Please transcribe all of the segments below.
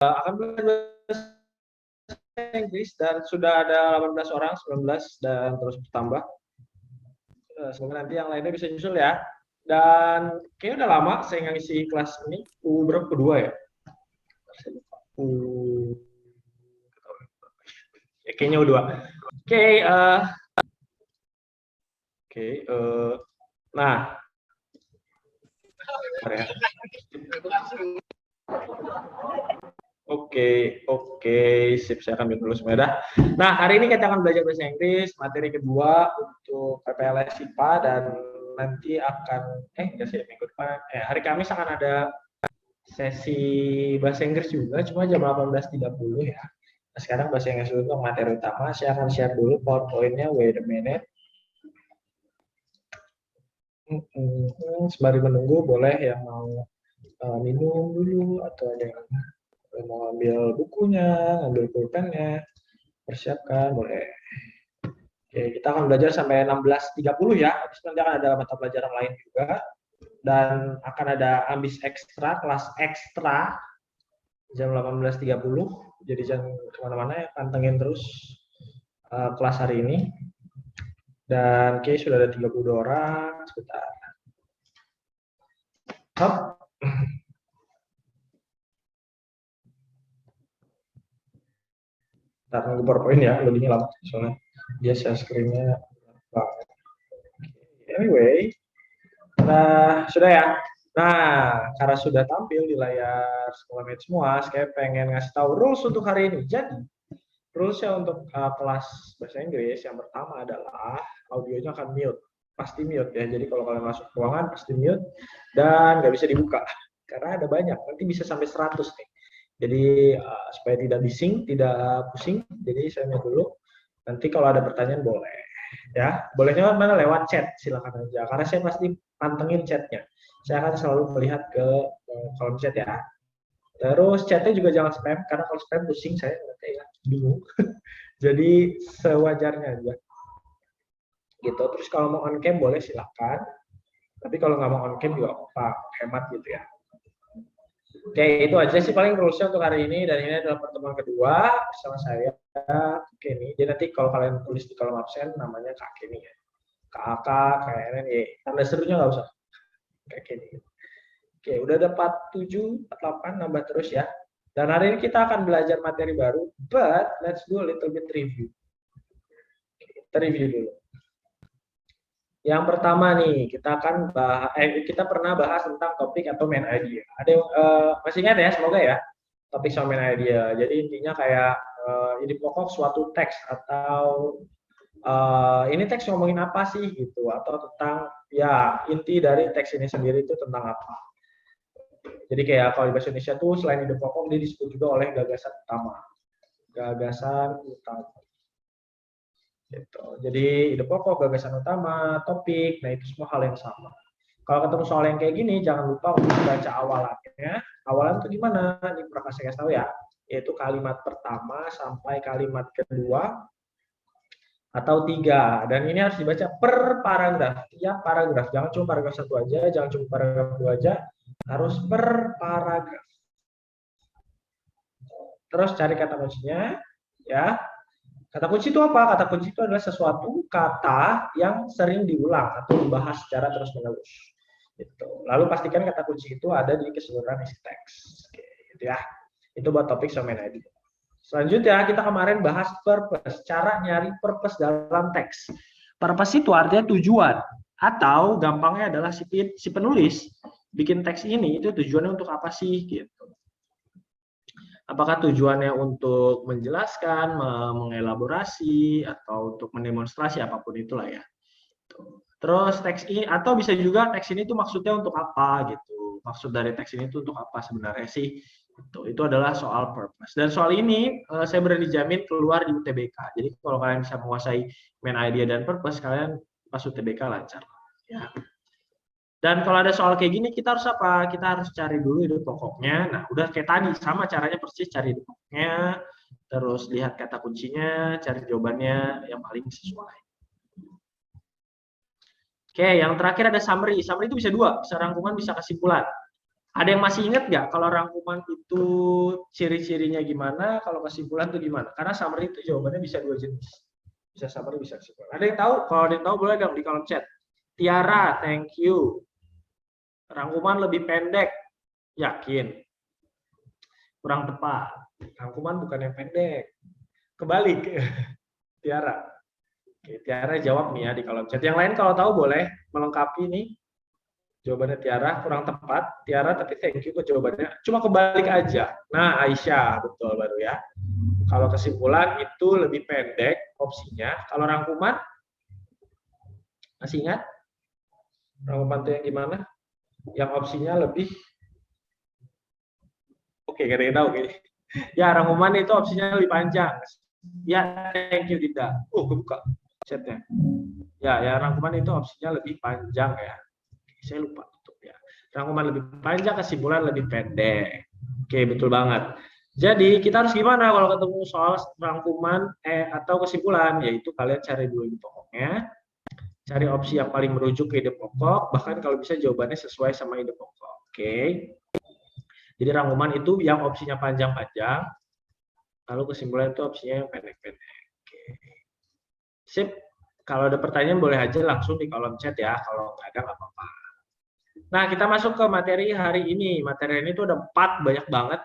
akan belajar bahasa Inggris dan sudah ada 18 orang, 19 dan terus bertambah. Semoga nanti yang lainnya bisa nyusul ya. Dan kayaknya udah lama saya ngisi kelas ini. Berapa? Kedua ya? Kayaknya udah. Oke, nah, ya. Oke, sip, saya akan mute dulu semua. Nah, hari ini kita akan belajar bahasa Inggris, materi kedua untuk PPLS IPA dan nanti akan, enggak sih, minggu depan, hari Kamis akan ada sesi bahasa Inggris juga, cuma jam 18.30 ya. Nah, sekarang bahasa Inggris dulu untuk materi utama, saya akan share dulu PowerPoint-nya, wait a minute. Sembari menunggu, boleh yang mau minum dulu atau ada yang mau ambil bukunya, ambil pulpennya, persiapkan, boleh. Oke, kita akan belajar sampai 16.30 ya. Habis nanti akan ada mata pelajaran lain juga. Dan akan ada ambis ekstra, kelas ekstra jam 18.30. Jadi jangan kemana-mana ya, pantengin terus kelas hari ini. Dan oke, sudah ada 32 orang. Sebentar. Hop. Ntar nunggu PowerPoint ya, loadingnya lama soalnya dia share screen-nya. Anyway, nah sudah ya. Nah, karena sudah tampil di layar sekolah med semua, saya pengen ngasih tahu rules untuk hari ini. Jadi, rulesnya untuk kelas bahasa Inggris yang pertama adalah audionya akan mute, pasti mute ya. Jadi kalau kalian masuk ruangan pasti mute dan nggak bisa dibuka karena ada banyak. Nanti bisa sampai 100 nih. Jadi supaya tidak bising, tidak pusing. Jadi saya mute dulu. Nanti kalau ada pertanyaan boleh ya. Bolehnya mana lewat chat, silakan aja. Karena saya pasti pantengin chatnya. Saya akan selalu melihat ke kolom chat ya. Terus chatnya juga jangan spam, karena kalau spam pusing saya ya, bingung. Jadi sewajarnya aja. Gitu. Terus kalau mau on cam boleh silakan. Tapi kalau nggak mau on cam juga apa, hemat gitu ya. Oke, itu aja sih paling rulesnya untuk hari ini, dan ini adalah pertemuan kedua bersama saya, Kenny. Jadi nanti kalau kalian tulis di kolom absen namanya Kak Kenny ya. KAK, KNN, tanda serunya nggak usah. Kayak Kenny. Oke, udah ada 47, 48, nambah terus ya. Dan hari ini kita akan belajar materi baru, but let's do a little bit review. Kita review dulu. Yang pertama nih, kita akan kita pernah bahas tentang topik atau main idea. Ada yang masih ingat ya, semoga ya, topik sama main idea. Jadi intinya kayak ide pokok suatu teks atau ini teks ngomongin apa sih gitu, atau tentang ya inti dari teks ini sendiri itu tentang apa. Jadi kayak kalau di bahasa Indonesia tuh selain ide pokok dia disebut juga oleh gagasan utama. Gagasan utama. Gitu. Jadi ide pokok, gagasan utama, topik, nah itu semua hal yang sama. Kalau ketemu soal yang kayak gini, jangan lupa untuk baca awalannya. Awalan itu gimana? Ini pernah saya kasih tahu ya, yaitu kalimat pertama sampai kalimat kedua atau 3. Dan ini harus dibaca per paragraf. Tiap paragraf, jangan cuma paragraf 1 aja, jangan cuma paragraf 2 aja, harus per paragraf. Terus cari kata kuncinya, ya. Kata kunci itu apa? Kata kunci itu adalah sesuatu kata yang sering diulang atau dibahas secara terus-menerus. Gitu. Lalu pastikan kata kunci itu ada di keseluruhan isi teks. Oke, gitu ya. Itu buat topik sama ID. Selanjutnya kita kemarin bahas purpose, cara nyari purpose dalam teks. Purpose itu artinya tujuan, atau gampangnya adalah si penulis bikin teks ini itu tujuannya untuk apa sih gitu. Apakah tujuannya untuk menjelaskan, mengelaborasi, atau untuk mendemonstrasi, apapun itulah ya. Terus teks ini, atau bisa juga teks ini tuh maksudnya untuk apa gitu. Maksud dari teks ini tuh untuk apa sebenarnya sih. Itu adalah soal purpose. Dan soal ini saya berani jamin keluar di UTBK. Jadi kalau kalian bisa menguasai main idea dan purpose, kalian pas UTBK lancar. Ya. Dan kalau ada soal kayak gini, kita harus apa? Kita harus cari dulu ide pokoknya. Nah, udah kayak tadi, sama caranya persis, cari ide pokoknya, terus lihat kata kuncinya, cari jawabannya yang paling sesuai. Oke, yang terakhir ada summary. Summary itu bisa dua, bisa rangkuman, bisa kesimpulan. Ada yang masih ingat nggak kalau rangkuman itu ciri-cirinya gimana, kalau kesimpulan itu gimana? Karena summary itu jawabannya bisa dua jenis. Bisa summary, bisa kesimpulan. Ada yang tahu? Kalau ada yang tahu boleh dong di kolom chat. Tiara, thank you. Rangkuman lebih pendek. Yakin? Kurang tepat. Rangkuman bukan yang pendek. Kebalik. Tiara. Oke, Tiara jawab nih ya di kolom chat. Yang lain kalau tahu boleh melengkapi nih. Jawabannya Tiara kurang tepat. Tiara tapi thank you ke jawabannya. Cuma kebalik aja. Nah, Aisyah betul baru ya. Kalau kesimpulan itu lebih pendek opsinya. Kalau rangkuman masih ingat? Rangkuman itu yang gimana? Yang opsinya lebih oke, gak ada yang tahu kayaknya. Ya, rangkuman itu opsinya lebih panjang. Ya, thank you Dinda. Oh, kebuka chatnya. Ya, rangkuman itu opsinya lebih panjang ya. Saya lupa tutup ya. Rangkuman lebih panjang, kesimpulan lebih pendek. Oke, betul banget. Jadi kita harus gimana kalau ketemu soal rangkuman atau kesimpulan? Yaitu kalian cari dulu ide pokoknya, cari opsi yang paling merujuk ke ide pokok, bahkan kalau bisa jawabannya sesuai sama ide pokok. Oke. Jadi rangkuman itu yang opsinya panjang-panjang, lalu kesimpulan itu opsinya yang pendek-pendek. Oke. Sip. Kalau ada pertanyaan boleh aja langsung di kolom chat ya. Kalau nggak ada nggak apa-apa. Nah, kita masuk ke materi hari ini. Materi ini tuh ada 4, banyak banget.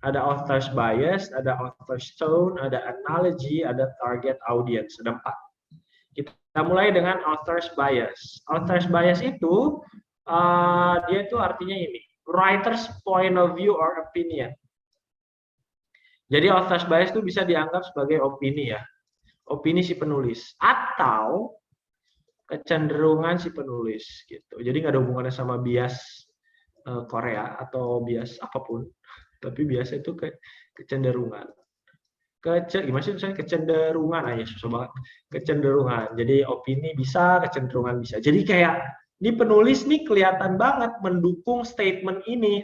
Ada author's bias, ada author's tone, ada analogy, ada target audience. Ada 4. Kita mulai dengan author's bias. Author's bias itu, dia itu artinya ini, writer's point of view or opinion. Jadi author's bias itu bisa dianggap sebagai opini ya. Opini si penulis. Atau kecenderungan si penulis gitu. Jadi nggak ada hubungannya sama bias Korea atau bias apapun, tapi biasa itu kecenderungan. Gimana sih misalnya kecenderungan aja susah banget. Kecenderungan. Jadi opini bisa, kecenderungan bisa. Jadi kayak ini penulis nih kelihatan banget mendukung statement ini.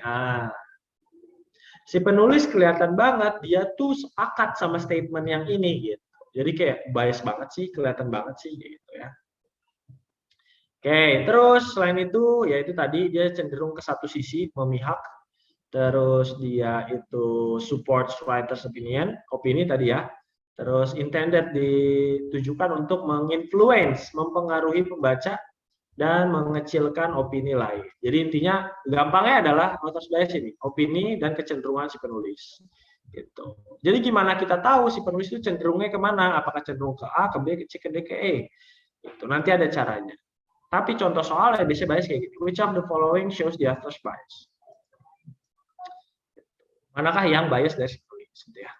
Si penulis kelihatan banget dia tuh sepakat sama statement yang ini gitu. Jadi kayak bias banget sih, kelihatan banget sih gitu ya. Oke, terus selain itu, yaitu tadi dia cenderung ke satu sisi, memihak. Terus dia itu support writer's opinion, opini tadi ya. Terus intended ditujukan untuk menginfluence, mempengaruhi pembaca, dan mengecilkan opini lain. Jadi intinya, gampangnya adalah author's bias ini, opini dan kecenderungan si penulis. Gitu. Jadi gimana kita tahu si penulis itu cenderungnya kemana? Apakah cenderung ke A, ke B, ke C, ke D, ke E? Itu nanti ada caranya. Tapi contoh soalnya biasanya bias kayak gitu. Which of the following shows the author's bias? Manakah yang bias dari penulis? Gitu ya.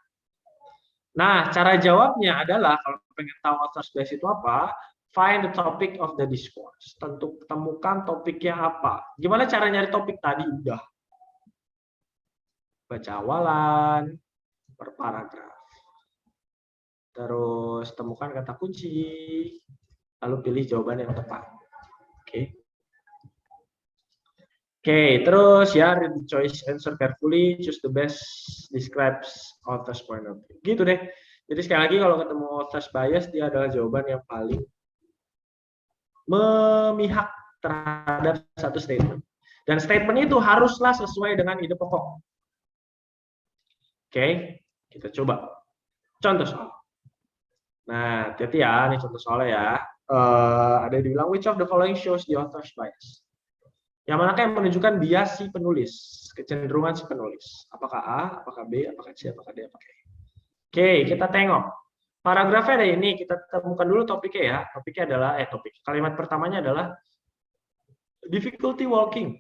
Nah, cara jawabnya adalah kalau pengen tahu author's bias itu apa, find the topic of the discourse. Temukan topiknya apa. Gimana cara nyari topik tadi? Udah. Baca awalan, per paragraf. Terus temukan kata kunci, lalu pilih jawaban yang tepat. Oke. Oke, terus ya read the choice answer carefully, choose the best describes author's point of view. Gitu deh. Jadi sekali lagi kalau ketemu author's bias dia adalah jawaban yang paling memihak terhadap satu statement. Dan statement itu haruslah sesuai dengan ide pokok. Oke, kita coba. Contoh soal. Nah, hati-hati ya, ini contoh soalnya ya. Ada yang dibilang which of the following shows the author's bias? Yang manakah yang menunjukkan bias si penulis, kecenderungan si penulis? Apakah A, apakah B, apakah C, apakah D, apakah E? Oke, kita tengok. Paragrafnya ada ini, kita temukan dulu topiknya ya. Topiknya adalah, kalimat pertamanya adalah difficulty walking,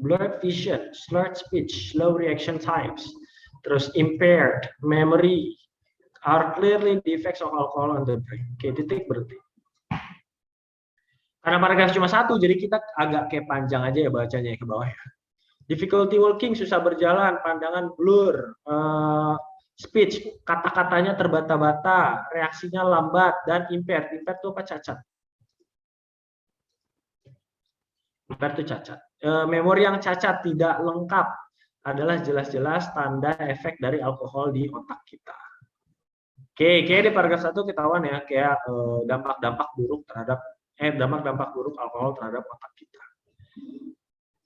blurred vision, slurred speech, slow reaction times, terus impaired memory, are clearly the effects of alcohol on the brain. Oke, titik berhenti. Karena paragraf cuma satu, jadi kita agak kayak panjang aja ya bacanya ke bawah ya. Difficulty walking, susah berjalan, pandangan blur, speech, kata-katanya terbata-bata, reaksinya lambat, dan impaired. Impaired itu apa? Cacat. Impaired itu cacat. Memori yang cacat, tidak lengkap, adalah jelas-jelas tanda efek dari alkohol di otak kita. Oke, kayak di paragraf 1 ketahuan ya, kayak dampak-dampak buruk terhadap dampak-dampak buruk alkohol terhadap otak kita.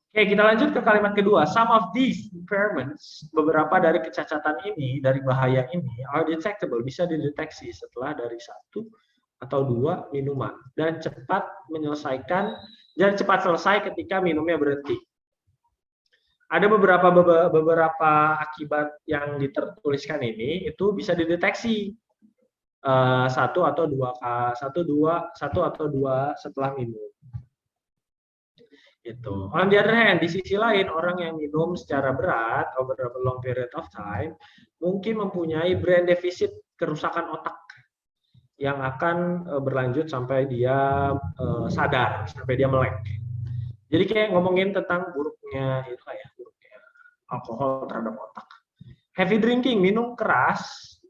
Oke, kita lanjut ke kalimat kedua. Some of these impairments, beberapa dari kecacatan ini, dari bahaya ini, are detectable, bisa dideteksi setelah dari satu atau dua minuman dan cepat selesai ketika minumnya berhenti. Ada beberapa akibat yang ditertuliskan ini itu bisa dideteksi satu atau dua setelah minum. Itu. On the other hand, di sisi lain, orang yang minum secara berat over a long period of time mungkin mempunyai brain deficit, kerusakan otak yang akan berlanjut sampai dia sadar, sampai dia melek. Jadi kayak ngomongin tentang buruknya itu kayak buruknya alkohol terhadap otak. Heavy drinking, minum keras,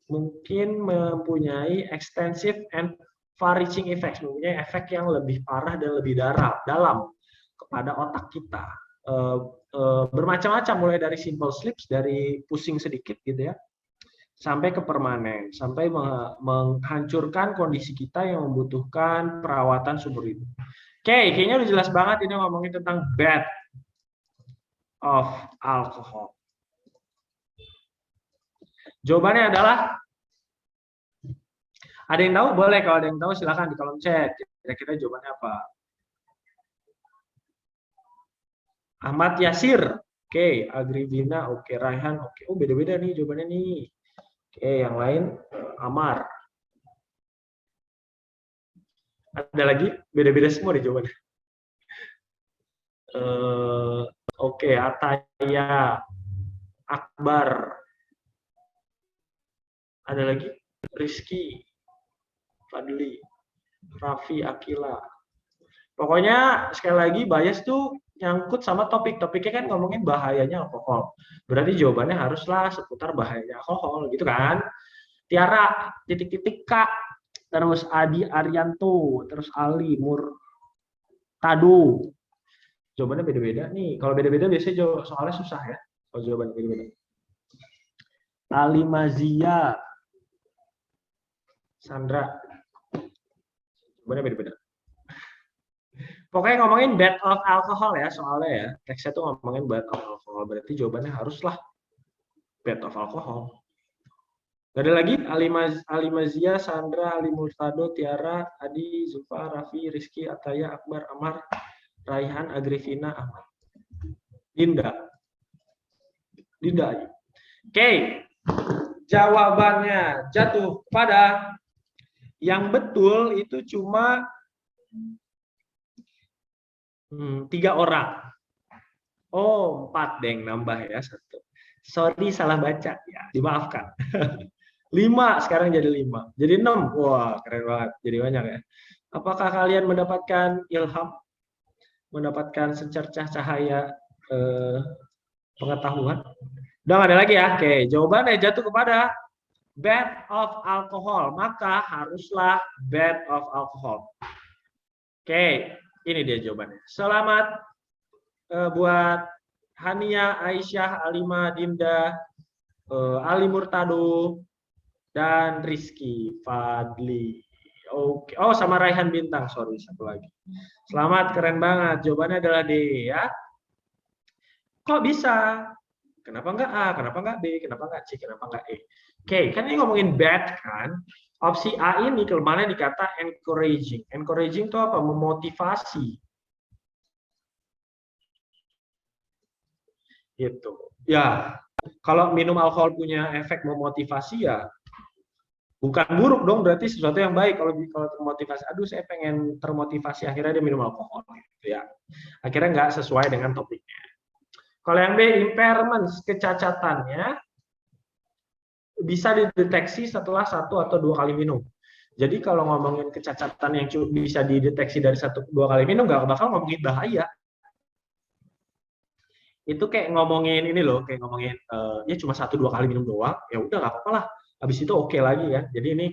mungkin mempunyai extensive and far-reaching effects, mempunyai efek yang lebih parah dan lebih dalam kepada otak kita. Bermacam-macam, mulai dari simple sleeps, dari pusing sedikit gitu ya, sampai ke permanen, sampai menghancurkan kondisi kita yang membutuhkan perawatan seumur hidup. Oke, kayaknya udah jelas banget ini ngomongin tentang bad of alcohol. Jawabannya adalah, ada yang tahu? Boleh, kalau ada yang tahu silakan di kolom chat. Kira-kira jawabannya apa? Ahmad Yasir, oke. Agribina, oke. Raihan, oke. Oh, beda-beda nih jawabannya nih. Oke, yang lain Amar. Ada lagi? Beda-beda semua nih jawabannya. Oke, Ataya, Akbar. Ada lagi? Rizky, Fadli, Raffi, Akila. Pokoknya sekali lagi bias tuh nyangkut sama topiknya kan ngomongin bahayanya alkohol. Berarti jawabannya haruslah seputar bahayanya alkohol gitu kan. Tiara titik-titik K, terus Adi Arianto, terus Ali Murtado. Jawabannya beda-beda nih. Kalau beda-beda biasanya soalnya susah ya. Kalau jawabannya beda-beda. Ali Mazia, Sandra. Jawabannya beda-beda. Pokoknya ngomongin bad of alcohol ya soalnya ya. Teksnya tuh ngomongin bad of alcohol. Berarti jawabannya haruslah bad of alcohol. Ada lagi? Ali Mazia, Sandra, Ali Murtado, Tiara, Adi, Zulfa, Raffi, Rizky, Ataya, Akbar, Amar, Raihan, Agrifina, Ahmad. Dinda. Oke. Jawabannya jatuh pada yang betul itu cuma 3 orang. Oh, 4 deng, nambah ya 1. Sorry, salah baca ya, dimaafkan. 5, sekarang jadi 5. Jadi 6. Wah, keren banget. Jadi banyak ya. Apakah kalian mendapatkan ilham? Mendapatkan secercah cahaya pengetahuan? Udah nggak ada lagi ya? Oke, jawabannya jatuh kepada bad of alcohol. Maka haruslah bad of alcohol. Oke, ini dia jawabannya. Selamat buat Hania, Aisyah, Alima, Dinda, Ali Murtado, dan Rizky Fadli. Oke. Oh, sama Raihan Bintang, sorry, satu lagi. Selamat, keren banget. Jawabannya adalah D ya. Kok bisa? Kenapa enggak A? Kenapa enggak B? Kenapa enggak C? Kenapa enggak E? Oke, kan ini ngomongin bad kan. Opsi A ini kelemahannya dikata encouraging. Encouraging itu apa? Memotivasi. Gitu. Ya, kalau minum alkohol punya efek memotivasi ya bukan buruk dong, berarti sesuatu yang baik. Kalau termotivasi, aduh saya pengen termotivasi, akhirnya dia minum alkohol gitu ya. Akhirnya nggak sesuai dengan topiknya. Kalau yang B, impairments, kecacatannya bisa dideteksi setelah 1 atau 2 kali minum. Jadi kalau ngomongin kecacatan yang bisa dideteksi dari 1-2 kali minum, nggak bakal ngomongin bahaya. Itu kayak ngomongin ini loh, kayak ngomongin ya cuma 1-2 kali minum doang, ya udah nggak apa-apa lah. Habis itu oke lagi ya. Jadi ini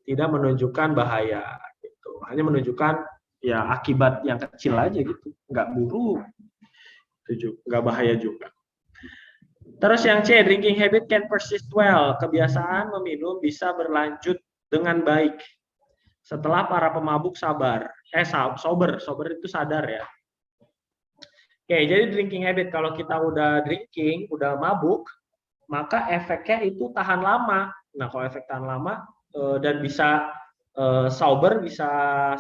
tidak menunjukkan bahaya gitu. Hanya menunjukkan ya akibat yang kecil aja gitu. Nggak buruk. Itu nggak bahaya juga. Terus yang C, drinking habit can persist well. Kebiasaan meminum bisa berlanjut dengan baik setelah para pemabuk sober itu sadar ya. Oke, jadi drinking habit, kalau kita udah drinking, udah mabuk, maka efeknya itu tahan lama. Nah, kalau efek tahan lama dan bisa sober, bisa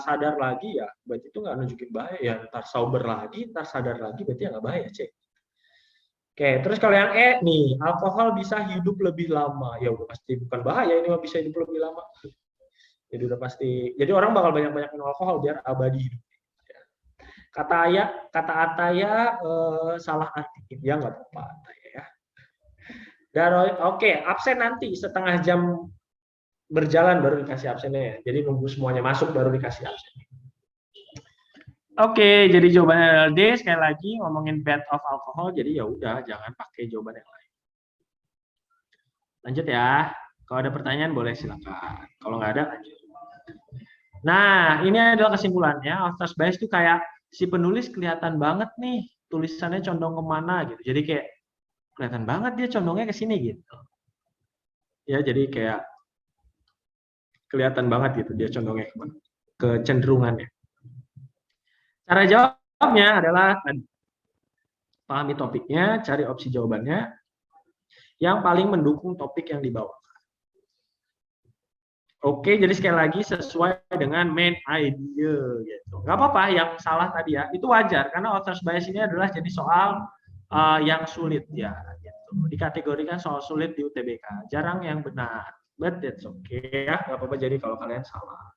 sadar lagi, ya berarti itu nggak nunjukin bahaya. Ya, ntar sober lagi, ntar sadar lagi, berarti ya nggak bahaya, cek. Oke, terus kalau yang nih, alkohol bisa hidup lebih lama. Ya udah pasti bukan bahaya, ini mah bisa hidup lebih lama. Jadi udah pasti. Jadi orang bakal banyak-banyak minum alkohol biar abadi hidup. Kata Ataya salah arti. Ya nggak apa-apa Ataya ya. Dan oke, absen nanti setengah jam berjalan baru dikasih absennya ya. Jadi nunggu semuanya masuk baru dikasih absen. Oke, jadi jawabannya adalah D. Sekali lagi ngomongin bad of alcohol, jadi ya udah jangan pakai jawaban yang lain. Lanjut ya. Kalau ada pertanyaan boleh silakan. Kalau nggak ada lanjut. Nah, ini adalah kesimpulannya. Author's bias itu kayak si penulis kelihatan banget nih tulisannya condong kemana gitu. Jadi kayak kelihatan banget dia condongnya ke sini gitu. Ya, jadi kayak kelihatan banget gitu dia condongnya kemana. Kecenderungannya. Cara jawabnya adalah pahami topiknya, cari opsi jawabannya yang paling mendukung topik yang dibawa. Oke, jadi sekali lagi sesuai dengan main idea gitu. Nggak apa-apa yang salah tadi ya, itu wajar karena author's bias ini adalah jadi soal yang sulit ya. Gitu. Dikategorikan soal sulit di UTBK, jarang yang benar. But that's okay ya, nggak apa-apa jadi kalau kalian salah.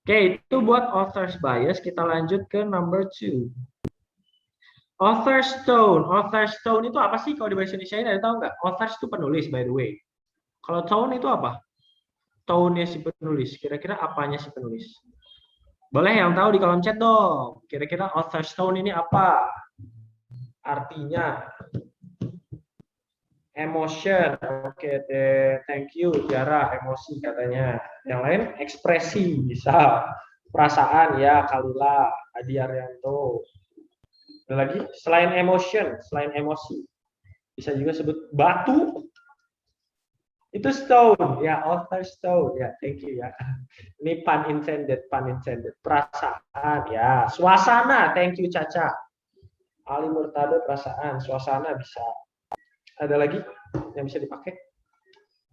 Oke, itu buat author's bias. Kita lanjut ke number 2. Author's tone. Author's tone itu apa sih kalau di bahasa Indonesia ini ada tahu nggak? Author's itu penulis by the way. Kalau tone itu apa? Tone-nya si penulis. Kira-kira apanya si penulis? Boleh yang tahu di kolom chat dong. Kira-kira author's tone ini apa? Artinya emotion. Oke, thank you Tiara, emosi katanya. Yang lain ekspresi bisa. Perasaan ya Kalila, Adi Arianto. Ada lagi selain emotion, selain emosi. Bisa juga sebut batu. Itu stone, ya, author stone, ya, thank you ya. Ini pun intended, perasaan, ya, suasana, thank you Caca. Ali Murtado perasaan, suasana bisa. Ada lagi yang bisa dipakai?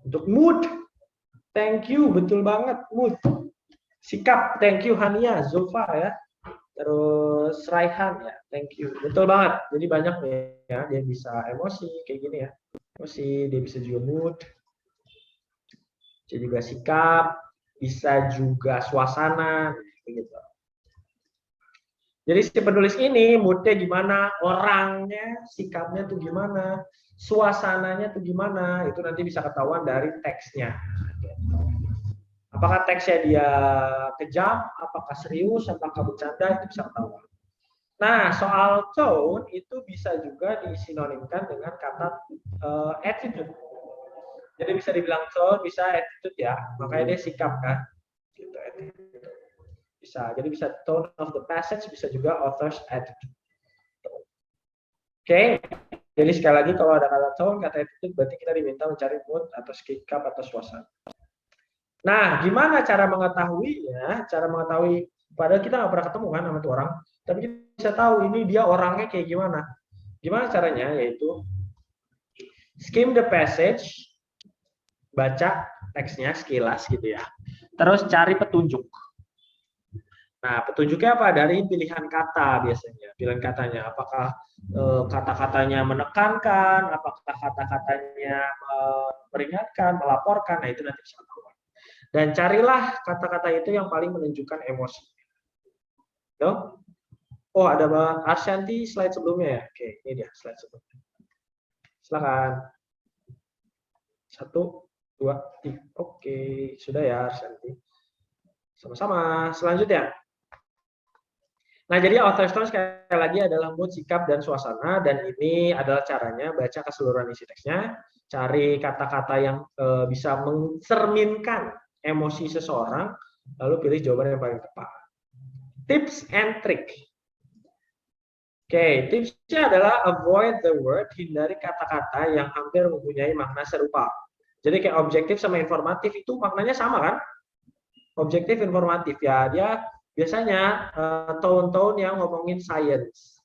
Untuk mood, thank you, betul banget, mood. Sikap, thank you Hania, Zulfa ya. Terus Raihan ya, thank you, betul banget. Jadi banyak ya, dia bisa emosi kayak gini ya. Emosi, dia bisa juga mood. Bisa juga sikap, bisa juga suasana, gitu. Jadi si penulis ini moodnya gimana, orangnya, sikapnya tuh gimana, suasananya tuh gimana, itu nanti bisa ketahuan dari teksnya. Apakah teksnya dia kejam, apakah serius, apakah bercanda, itu bisa ketahuan. Nah, soal tone itu bisa juga disinonimkan dengan kata attitude. Jadi bisa dibilang tone, bisa attitude ya. Makanya dia sikap kan. Gitu, attitude. Bisa. Jadi bisa tone of the passage, bisa juga author's attitude. Oke. Jadi sekali lagi kalau ada kata tone, kata attitude, berarti kita diminta mencari mood atau sikap atau suasana. Nah, gimana cara mengetahuinya? Cara mengetahui, padahal kita nggak pernah ketemu kan sama tuh orang, tapi kita bisa tahu ini dia orangnya kayak gimana. Gimana caranya? Yaitu skim the passage, baca teksnya sekilas gitu ya. Terus cari petunjuk. Nah, petunjuknya apa? Dari pilihan kata biasanya. Pilihan katanya, apakah kata-katanya menekankan, apakah kata-katanya memperingatkan, melaporkan. Nah, itu nanti bisa ketahuan. Dan carilah kata-kata itu yang paling menunjukkan emosi. Oh, ada Bang Arsyanti slide sebelumnya ya. Oke, ini dia slide sebelumnya. Silakan. 1, 2, 3. Oke, sudah ya Arsyanti. Sama-sama. Selanjutnya. Nah, jadi author's tone sekali lagi adalah mood, sikap, dan suasana. Dan ini adalah caranya baca keseluruhan isi teksnya. Cari kata-kata yang bisa mencerminkan emosi seseorang. Lalu pilih jawaban yang paling tepat. Tips and trick. Oke, tipsnya adalah avoid the word, hindari kata-kata yang hampir mempunyai makna serupa. Jadi kayak objektif sama informatif itu maknanya sama kan? Objektif, informatif ya. Dia biasanya tone-tone yang ngomongin science.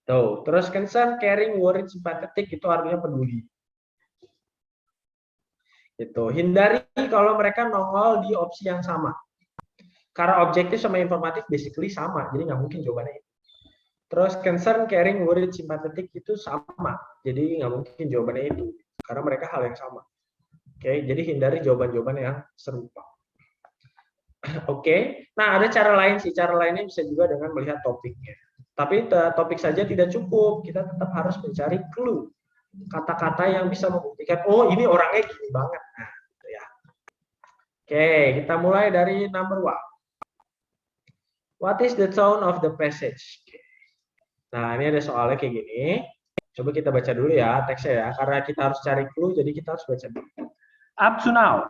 Tuh, terus concern, caring, worried, sympathetic itu artinya peduli. Itu. Hindari kalau mereka nongol di opsi yang sama. Karena objektif sama informatif basically sama, jadi nggak mungkin jawabannya itu. Terus concern, caring, worried, sympathetic itu sama, jadi nggak mungkin jawabannya itu. Karena mereka hal yang sama. Oke, jadi hindari jawaban-jawaban yang serupa. Oke, nah ada cara lain sih. Cara lainnya bisa juga dengan melihat topiknya. Tapi topik saja tidak cukup, kita tetap harus mencari clue. Kata-kata yang bisa membuktikan, oh ini orangnya gini banget. Nah, gitu ya. Oke, kita mulai dari number one. What is the tone of the passage? Nah, ini ada soalnya kayak gini. Coba kita baca dulu ya teksnya ya, karena kita harus cari clue, jadi kita harus baca dulu. Up to now,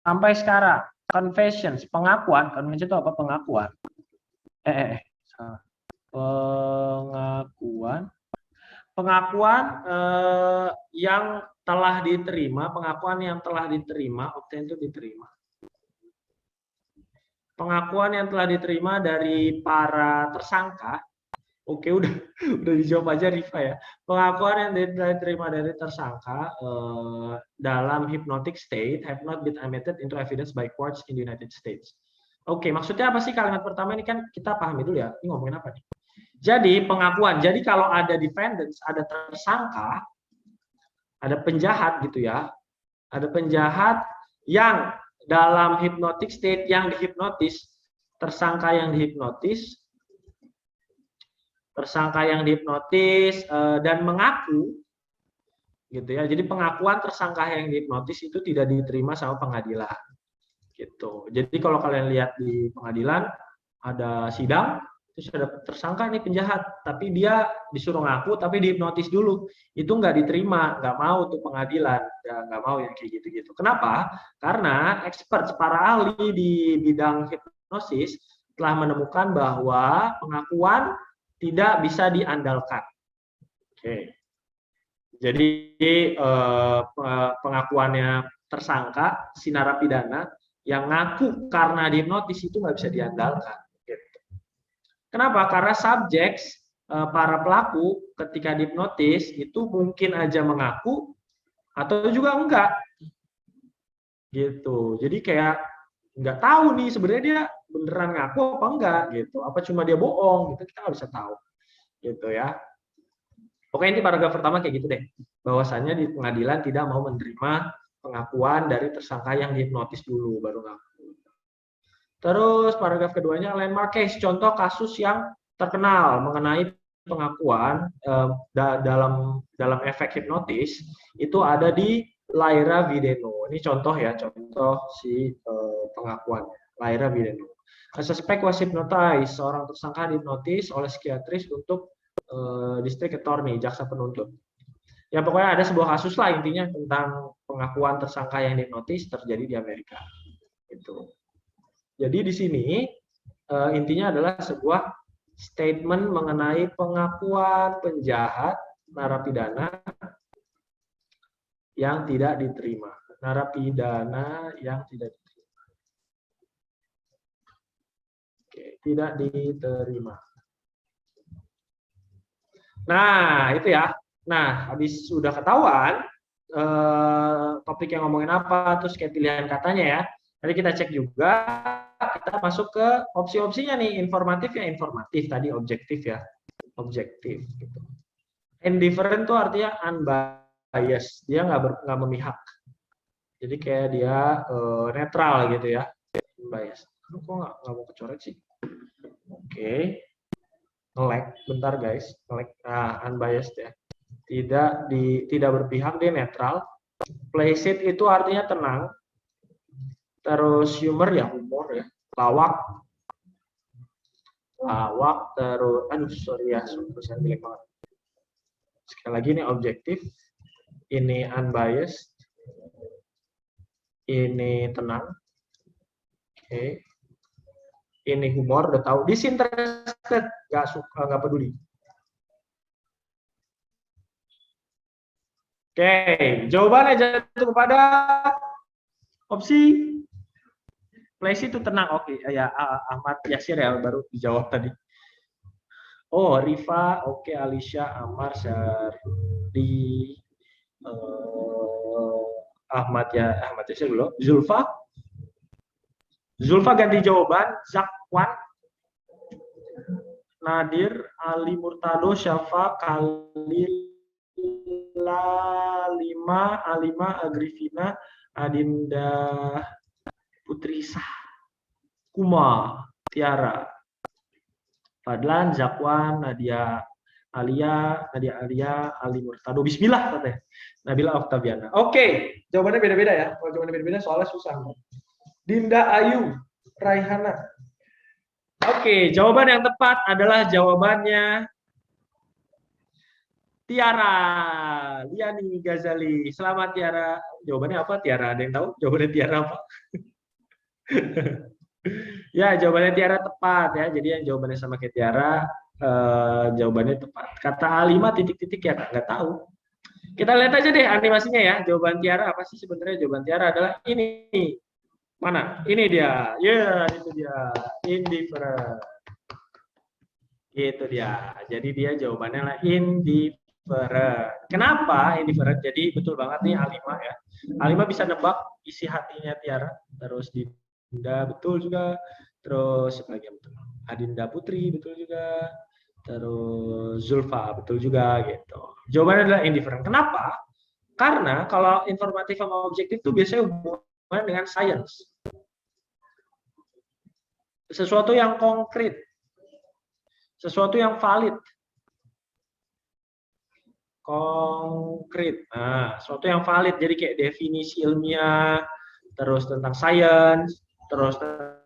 sampai sekarang, confessions, pengakuan, confession itu apa? Pengakuan. Pengakuan yang telah diterima, obtain itu diterima. Pengakuan yang telah diterima dari para tersangka. Oke, udah dijawab aja Riva ya. Pengakuan yang diterima dari tersangka dalam hypnotic state have not been admitted into evidence by courts in the United States. Oke, maksudnya apa sih kalimat pertama ini, kan kita pahami dulu ya. Ini ngomongin apa nih? Jadi pengakuan. Jadi kalau ada defendants, ada tersangka, ada penjahat gitu ya. Ada penjahat yang dalam hypnotic state, yang dihipnotis, tersangka yang dihipnotis dan mengaku gitu ya. Jadi pengakuan tersangka yang dihipnotis itu tidak diterima sama pengadilan gitu. Jadi kalau kalian lihat di pengadilan ada sidang, terus ada tersangka nih penjahat, tapi dia disuruh ngaku tapi dihipnotis dulu, itu nggak diterima, nggak mau tuh pengadilan, ya, nggak mau yang kayak gitu-gitu. Kenapa? Karena expert, para ahli di bidang hipnosis telah menemukan bahwa pengakuan tidak bisa diandalkan. Oke. Jadi pengakuannya tersangka, si narapidana yang ngaku karena dihipnotis itu nggak bisa diandalkan. Gitu. Kenapa? Karena subjek, para pelaku ketika dihipnotis itu mungkin aja mengaku atau juga enggak. Gitu. Jadi kayak nggak tahu nih sebenarnya dia beneran ngaku apa enggak gitu. Apa cuma dia bohong gitu, kita nggak bisa tahu. Gitu ya. Pokoknya ini paragraf pertama kayak gitu deh. Bahwasannya di pengadilan tidak mau menerima pengakuan dari tersangka yang dihipnotis dulu baru ngaku. Terus paragraf keduanya landmark case, contoh kasus yang terkenal mengenai pengakuan dalam efek hipnotis itu ada di Lyra Videno. Ini contoh ya, contoh si pengakuannya. Lyra Videno. A suspect was hypnotized, seorang tersangka dihipnotis oleh psikiatris untuk district attorney, jaksa penuntut. Ya pokoknya ada sebuah kasus lah intinya tentang pengakuan tersangka yang dihipnotis terjadi di Amerika. Itu. Jadi di sini intinya adalah sebuah statement mengenai pengakuan penjahat narapidana yang tidak diterima. Narapidana yang tidak diterima. Oke, tidak diterima. Nah, itu ya. Nah, habis sudah ketahuan topik yang ngomongin apa, terus kayak pilihan katanya ya. Tadi kita cek juga, kita masuk ke opsi-opsinya nih. Informatif ya informatif, tadi objektif ya. Objektif gitu. Indifferent tuh artinya unbiased, dia nggak memihak. Jadi kayak dia netral gitu ya. Unbiased. Kok nggak mau kecoret sih? Oke. Nge-lag, bentar guys. Nge-lag. Nah, unbiased ya. Tidak berpihak, dia netral. Placid itu artinya tenang. Terus humor ya humor ya. Lawak terus sorry ya, saya pilih banget. Sekali lagi ini objektif, ini unbiased, ini tenang. Oke. Ini humor, udah tahu. Disinterested, nggak suka, nggak peduli. Oke, jawabannya jatuh kepada opsi place itu tenang. Oke, ya Ahmad Yasir ya baru dijawab tadi. Oh, Rifa, oke, Alicia, Amar, Syardi, Ahmad ya, Ahmad ya belum. Zulfa, Zulfa ganti jawaban. Zakwan, Nadir, Ali Murtado, Syafa, Kalila, Lima, Alima, Agrifina, Adinda, Putri Sah, Kuma, Tiara, Fadlan, Zakwan, Nadia Alia, Ali Murtado. Bismillah katanya. Nabila Oktaviana. Oke, jawabannya beda-beda ya. Kalau jawabannya beda-beda soalnya susah. Dinda Ayu, Raihana. Oke, jawaban yang tepat adalah jawabannya Tiara, Liani Ghazali. Selamat Tiara. Jawabannya apa Tiara? Ada yang tahu? Jawabannya Tiara apa? Ya, jawabannya Tiara tepat ya. Jadi yang jawabannya sama kayak Tiara, jawabannya tepat. Kata A5 titik-titik ya nggak tahu. Kita lihat aja deh animasinya ya. Jawaban Tiara apa sih sebenarnya? Jawaban Tiara adalah ini. Mana? Ini dia. Ya, itu dia. Indifferent. Itu dia. Jadi dia jawabannya adalah indifferent. Kenapa indifferent? Jadi betul banget nih A5 ya. A5 bisa nebak isi hatinya Tiara. Terus Dinda betul juga. Terus sebagai betul. Adinda Putri betul juga. Terus Zulfa betul juga gitu. Jawabannya adalah indifferent. Kenapa? Karena kalau informatif sama objektif itu biasanya hubungan dengan science. Sesuatu yang konkret. Sesuatu yang valid. Konkret. Nah, sesuatu yang valid. Jadi kayak definisi ilmiah, terus tentang sains, terus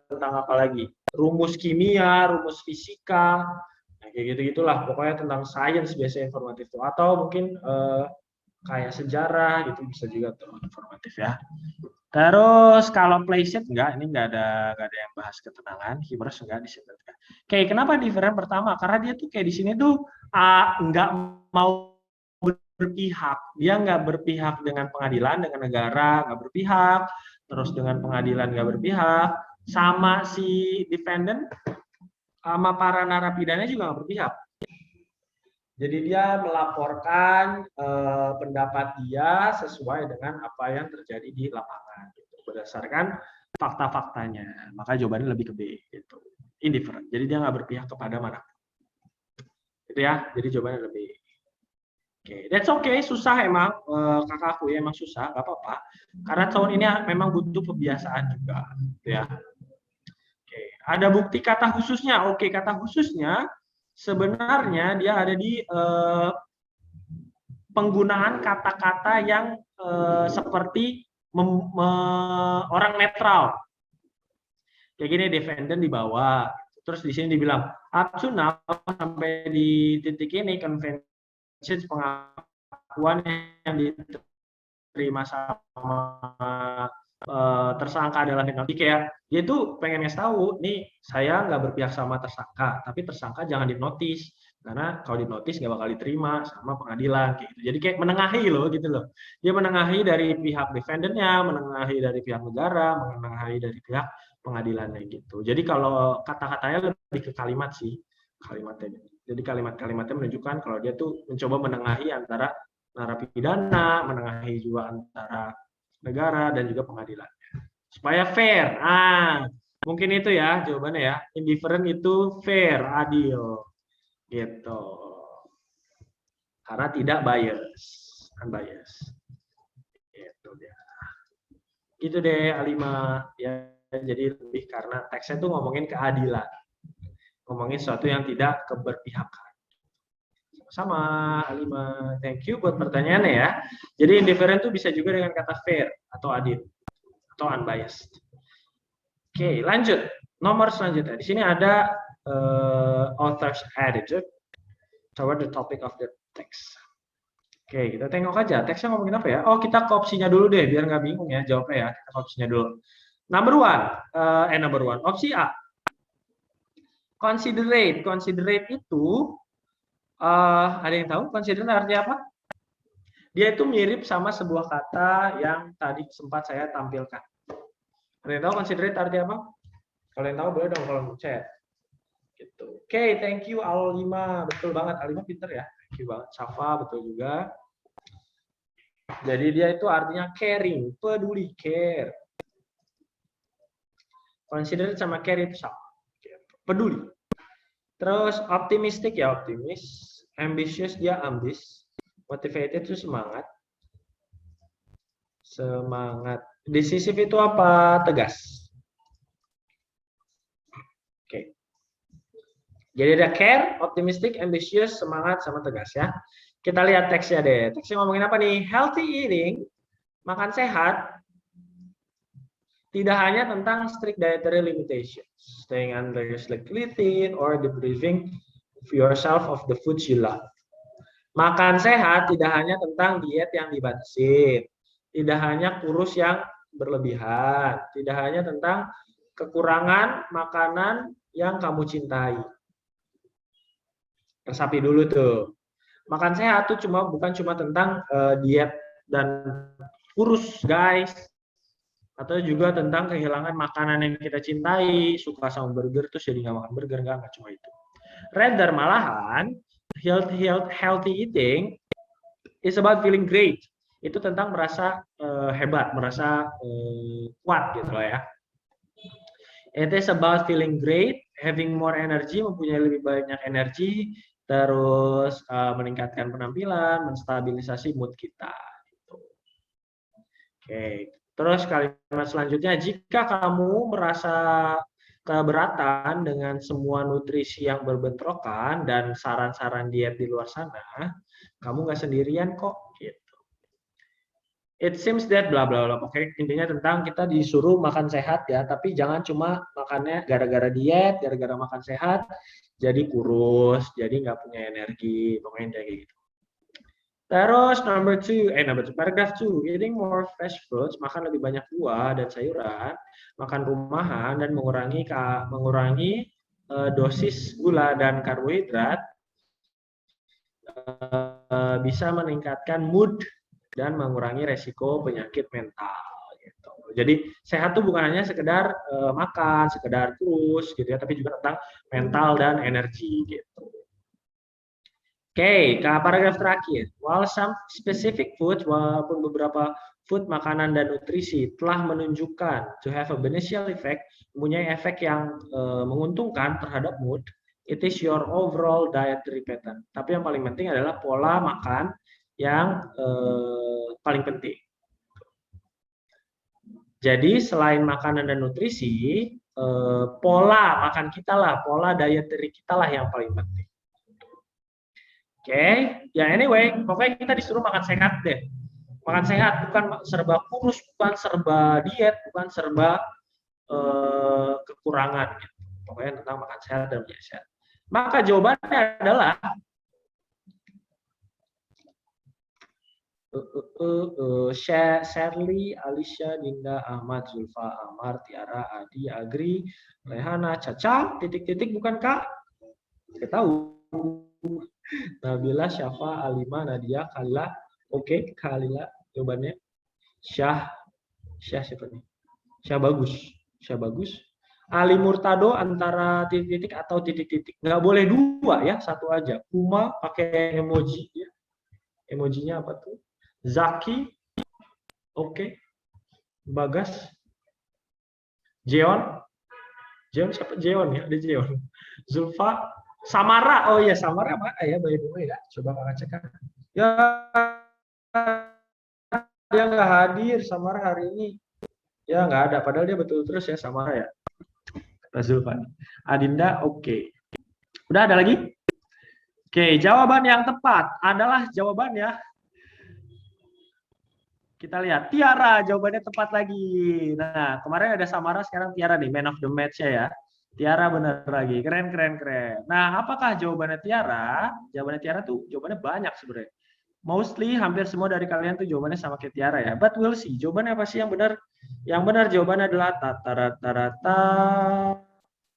tentang apa lagi? Rumus kimia, rumus fisika, nah, kayak gitu-gitulah. Pokoknya tentang sains biasanya informatif itu. Atau mungkin kayak sejarah gitu bisa juga tuh informatif ya. Terus kalau playset enggak, ini enggak ada yang bahas ketenangan, humorous enggak di situ. Oke, kenapa different pertama? Karena dia tuh kayak di sini tuh enggak mau berpihak. Dia nggak berpihak dengan pengadilan, dengan negara nggak berpihak, terus dengan pengadilan nggak berpihak, sama si defendant, sama para narapidana juga nggak berpihak. Jadi dia melaporkan pendapat dia sesuai dengan apa yang terjadi di lapangan, gitu, berdasarkan fakta-faktanya. Maka jawabannya lebih ke B, gitu. Indifferent. Jadi dia nggak berpihak kepada mana. Gitu ya. Jadi jawabannya lebih. Oke, that's okay. Susah emang, kakakku ya emang susah, nggak apa-apa. Karena tahun ini memang butuh kebiasaan juga, gitu ya. Oke, ada bukti kata khususnya. Oke, kata khususnya sebenarnya dia ada di penggunaan kata-kata yang seperti orang netral. Kayak gini, defendant di bawah. Terus di sini dibilang up to now sampai di titik ini convention pengakuan yang diterima sama tersangka adalah penalti. Kayak dia tuh pengen ngasih tahu nih, saya nggak berpihak sama tersangka, tapi tersangka jangan dinotis karena kalau dinotis nggak bakal diterima sama pengadilan kayak gitu. Jadi kayak menengahi loh gitu loh. Dia menengahi dari pihak defendantnya, menengahi dari pihak negara, menengahi dari pihak pengadilannya gitu. Jadi kalau kata-katanya lebih ke kalimat sih, kalimatnya. Jadi kalimat-kalimatnya menunjukkan kalau dia tuh mencoba menengahi antara narapidana, menengahi juga antara negara dan juga pengadilan. Supaya fair. Mungkin itu ya jawabannya ya. Indifferent itu fair, adil. Gitu. Karena tidak bias, unbiased. Gitu dia. Gitu deh Alima ya. Jadi lebih karena teksnya tuh ngomongin keadilan. Ngomongin sesuatu yang tidak keberpihakan. Sama Alima, thank you buat pertanyaannya ya. Jadi indifferent itu bisa juga dengan kata fair atau adil atau unbiased. Oke, lanjut. Nomor selanjutnya. Di sini ada author's attitude toward the topic of the text. Oke, kita tengok aja. Teksnya ngomongin apa ya? Oh, kita ke opsinya dulu deh, biar nggak bingung ya jawabnya ya. Kita ke opsinya dulu. Number one. Opsi A. Considerate. Considerate itu, ada yang tahu considerate artinya apa? Dia itu mirip sama sebuah kata yang tadi sempat saya tampilkan. Ada yang tahu considerate artinya apa? Kalau yang tahu boleh dong kalau chat. Gitu. Oke, thank you Alima, betul banget, Alima pinter ya, thank you banget. Safa betul juga. Jadi dia itu artinya caring, peduli, care. Consider sama care itu sama, peduli. Terus optimistic ya optimis, ambitious dia ambis, motivated itu semangat, semangat. Decisive itu apa? Tegas. Oke. Jadi ada care, optimistic, ambitious, semangat, sama tegas ya. Kita lihat teksnya deh. Teksnya ngomongin apa nih? Healthy eating, makan sehat, tidak hanya tentang strict dietary limitations, staying under your strictly thin, or depriving yourself of the foods you love. Makan sehat tidak hanya tentang diet yang dibatasin, tidak hanya kurus yang berlebihan, tidak hanya tentang kekurangan makanan yang kamu cintai. Resapi dulu tuh. Makan sehat tuh bukan cuma tentang diet dan kurus, guys. Atau juga tentang kehilangan makanan yang kita cintai, suka sama burger terus jadi nggak makan burger, nggak cuma itu. Rather malahan, healthy eating is about feeling great. Itu tentang merasa hebat, merasa kuat gitu loh ya. It is about feeling great, having more energy, mempunyai lebih banyak energi, terus meningkatkan penampilan, menstabilisasi mood kita. Oke, terus kalimat selanjutnya, jika kamu merasa keberatan dengan semua nutrisi yang berbentrokan dan saran-saran diet di luar sana, kamu nggak sendirian kok. Gitu. It seems that bla bla bla. Oke, intinya tentang kita disuruh makan sehat ya, tapi jangan cuma makannya gara-gara diet, gara-gara makan sehat, jadi kurus, jadi nggak punya energi, pokoknya kayak gitu. Terus number two, paragraph 2, eating more fresh fruits, makan lebih banyak buah dan sayuran, makan rumahan dan mengurangi dosis gula dan karbohidrat bisa meningkatkan mood dan mengurangi resiko penyakit mental. Gitu. Jadi sehat itu bukan hanya sekedar makan, sekedar kurus gitu ya, tapi juga tentang mental dan energi gitu. Oke, ke paragraf terakhir. While some specific food, walaupun beberapa food, makanan dan nutrisi telah menunjukkan to have a beneficial effect, mempunyai efek yang menguntungkan terhadap mood, it is your overall dietary pattern. Tapi yang paling penting adalah pola makan yang paling penting. Jadi selain makanan dan nutrisi, pola makan kita lah, pola dietary kita lah yang paling penting. Oke, ya anyway, pokoknya kita disuruh makan sehat deh. Makan sehat, bukan serba kurus, bukan serba diet, bukan serba kekurangan. Gitu. Pokoknya tentang makan sehat dan menjadi sehat. Maka jawabannya adalah Shirley, Alicia, Dinda, Ahmad, Zulfa, Amar, Tiara, Adi, Agri, Rehana, Caca, titik-titik bukan Kak? Kita tahu. Nabila, Syafa, Alima, Nadia, Kalila. Oke, Kalila jawabannya. Syah siapa nih? Syah bagus. Ali Murtado antara titik-titik atau titik-titik. Nggak boleh dua ya, satu aja. Uma pakai emoji ya. Emojinya apa tuh? Zaki. Oke. Bagas. Jeon siapa? Jeon ya, ada Jeon. Zulfa, Samara. Oh iya, Samara mana ya by the way ya? Coba kakak cek. Ya, dia nggak hadir Samara hari ini. Ya nggak ada, padahal dia betul terus ya Samara ya. Kata Zulfan. Adinda, oke. Udah ada lagi? Oke, jawaban yang tepat adalah jawabannya. Kita lihat, Tiara jawabannya tepat lagi. Nah, kemarin ada Samara, sekarang Tiara nih, man of the match-nya ya. Tiara bener lagi, keren. Nah, apakah jawabannya Tiara? Jawabannya Tiara tuh jawabannya banyak sebenarnya. Mostly hampir semua dari kalian tuh jawabannya sama kayak Tiara ya. But we'll see. Jawabannya apa sih yang benar? Yang benar jawabannya adalah rata-rata.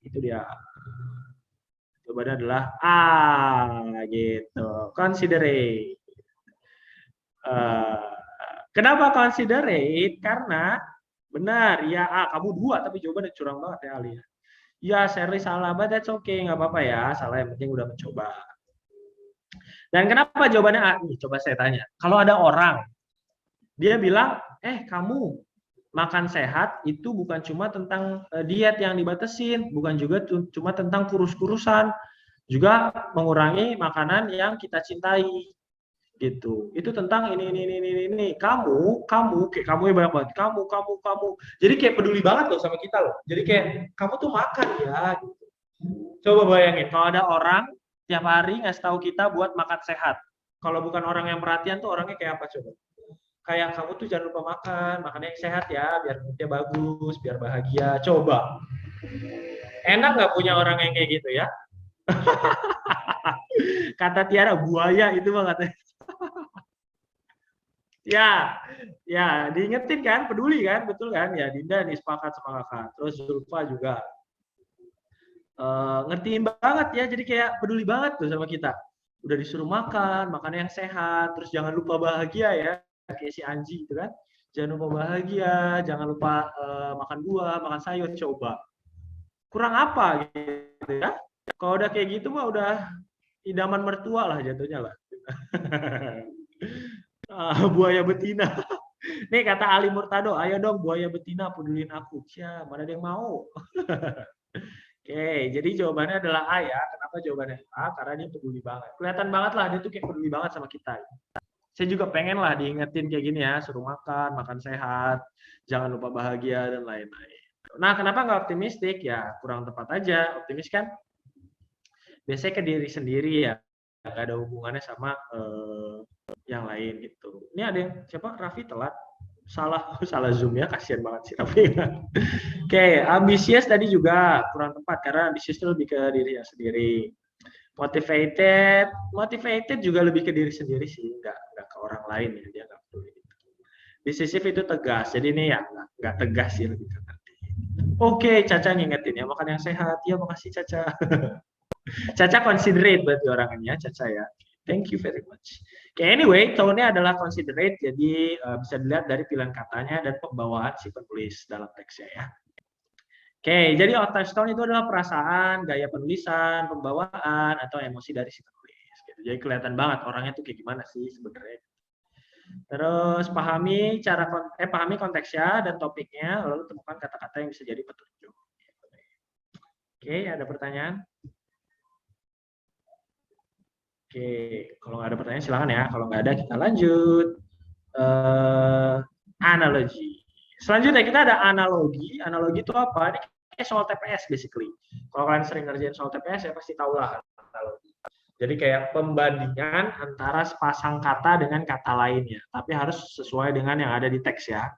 Itu dia. Jawabannya adalah A gitu. Considerate. Kenapa considerate? Karena benar ya A, kamu 2 tapi jawabannya curang banget ya Ali. Ya, Sherly salah, but that's okay, nggak apa-apa ya. Salah yang penting udah mencoba. Dan kenapa jawabannya A? Nih, coba saya tanya. Kalau ada orang, dia bilang, kamu makan sehat itu bukan cuma tentang diet yang dibatasin, bukan juga cuma tentang kurus-kurusan, juga mengurangi makanan yang kita cintai gitu. Itu tentang ini. Kamu kayak kamu yang banyak banget. Kamu. Jadi kayak peduli banget loh sama kita loh. Jadi kayak kamu tuh makan ya gitu. Coba bayangin kalau ada orang tiap hari ngasih tahu kita buat makan sehat. Kalau bukan orang yang perhatian tuh orangnya kayak apa coba? Kayak kamu tuh jangan lupa makan, makannya yang sehat ya, biar moodnya bagus, biar bahagia. Coba. Enak nggak punya orang yang kayak gitu ya? Kata Tiara, buaya itu mah katanya. Ya, ya diingetin kan, peduli kan, betul kan? Ya Dinda nih sepakat sama kakak. Terus Zulfa juga ngertiin banget ya, jadi kayak peduli banget tuh sama kita. Udah disuruh makan, makan yang sehat, terus jangan lupa bahagia ya, kayak si Anji gitu kan. Jangan lupa bahagia, jangan lupa makan buah, makan sayur, coba. Kurang apa gitu ya? Kalau udah kayak gitu mah udah idaman mertua lah jatuhnya lah. Buaya betina. Nih kata Ali Murtado, ayo dong buaya betina pedulin aku. Cia, mana ada yang mau? Oke, jadi jawabannya adalah A ya. Kenapa jawabannya A? Karena dia peduli banget. Kelihatan banget lah dia tuh kayak peduli banget sama kita. Saya juga pengen lah diingetin kayak gini ya, suruh makan, makan sehat, jangan lupa bahagia dan lain-lain. Nah, kenapa nggak optimistik? Ya kurang tepat aja. Optimis kan biasanya ke diri sendiri ya, nggak ada hubungannya sama yang lain gitu. Ini ada yang siapa? Raffi telat. Salah zoom ya, kasihan banget sih Raffi. Oke, ambisius tadi juga kurang tepat karena ambisius itu lebih ke diri sendiri. Motivated juga lebih ke diri sendiri sih, nggak ke orang lain ya, dia nggak peduli. Decisif itu tegas, jadi ini ya nggak tegas sih lebih ke nanti. Oke, Caca ngingetin ya makan yang sehat, ya makasih Caca. Caca considerate berarti orangnya Caca ya. Thank you very much. Oke, anyway, tone-nya adalah considerate, jadi bisa dilihat dari pilihan katanya dan pembawaan si penulis dalam teksnya ya. Oke, jadi outer tone itu adalah perasaan, gaya penulisan, pembawaan, atau emosi dari si penulis. Gitu. Jadi kelihatan banget orangnya tuh kayak gimana sih sebenarnya. Terus pahami konteksnya dan topiknya, lalu temukan kata-kata yang bisa jadi petunjuk. Oke, ada pertanyaan? Oke, kalau nggak ada pertanyaan silakan ya. Kalau nggak ada kita lanjut. Analogi. Selanjutnya kita ada analogi. Analogi itu apa? Ini kayak soal TPS basically. Kalau kalian sering ngerjain soal TPS ya pasti tahu lah analogi. Jadi kayak pembandingan antara sepasang kata dengan kata lainnya, tapi harus sesuai dengan yang ada di teks ya.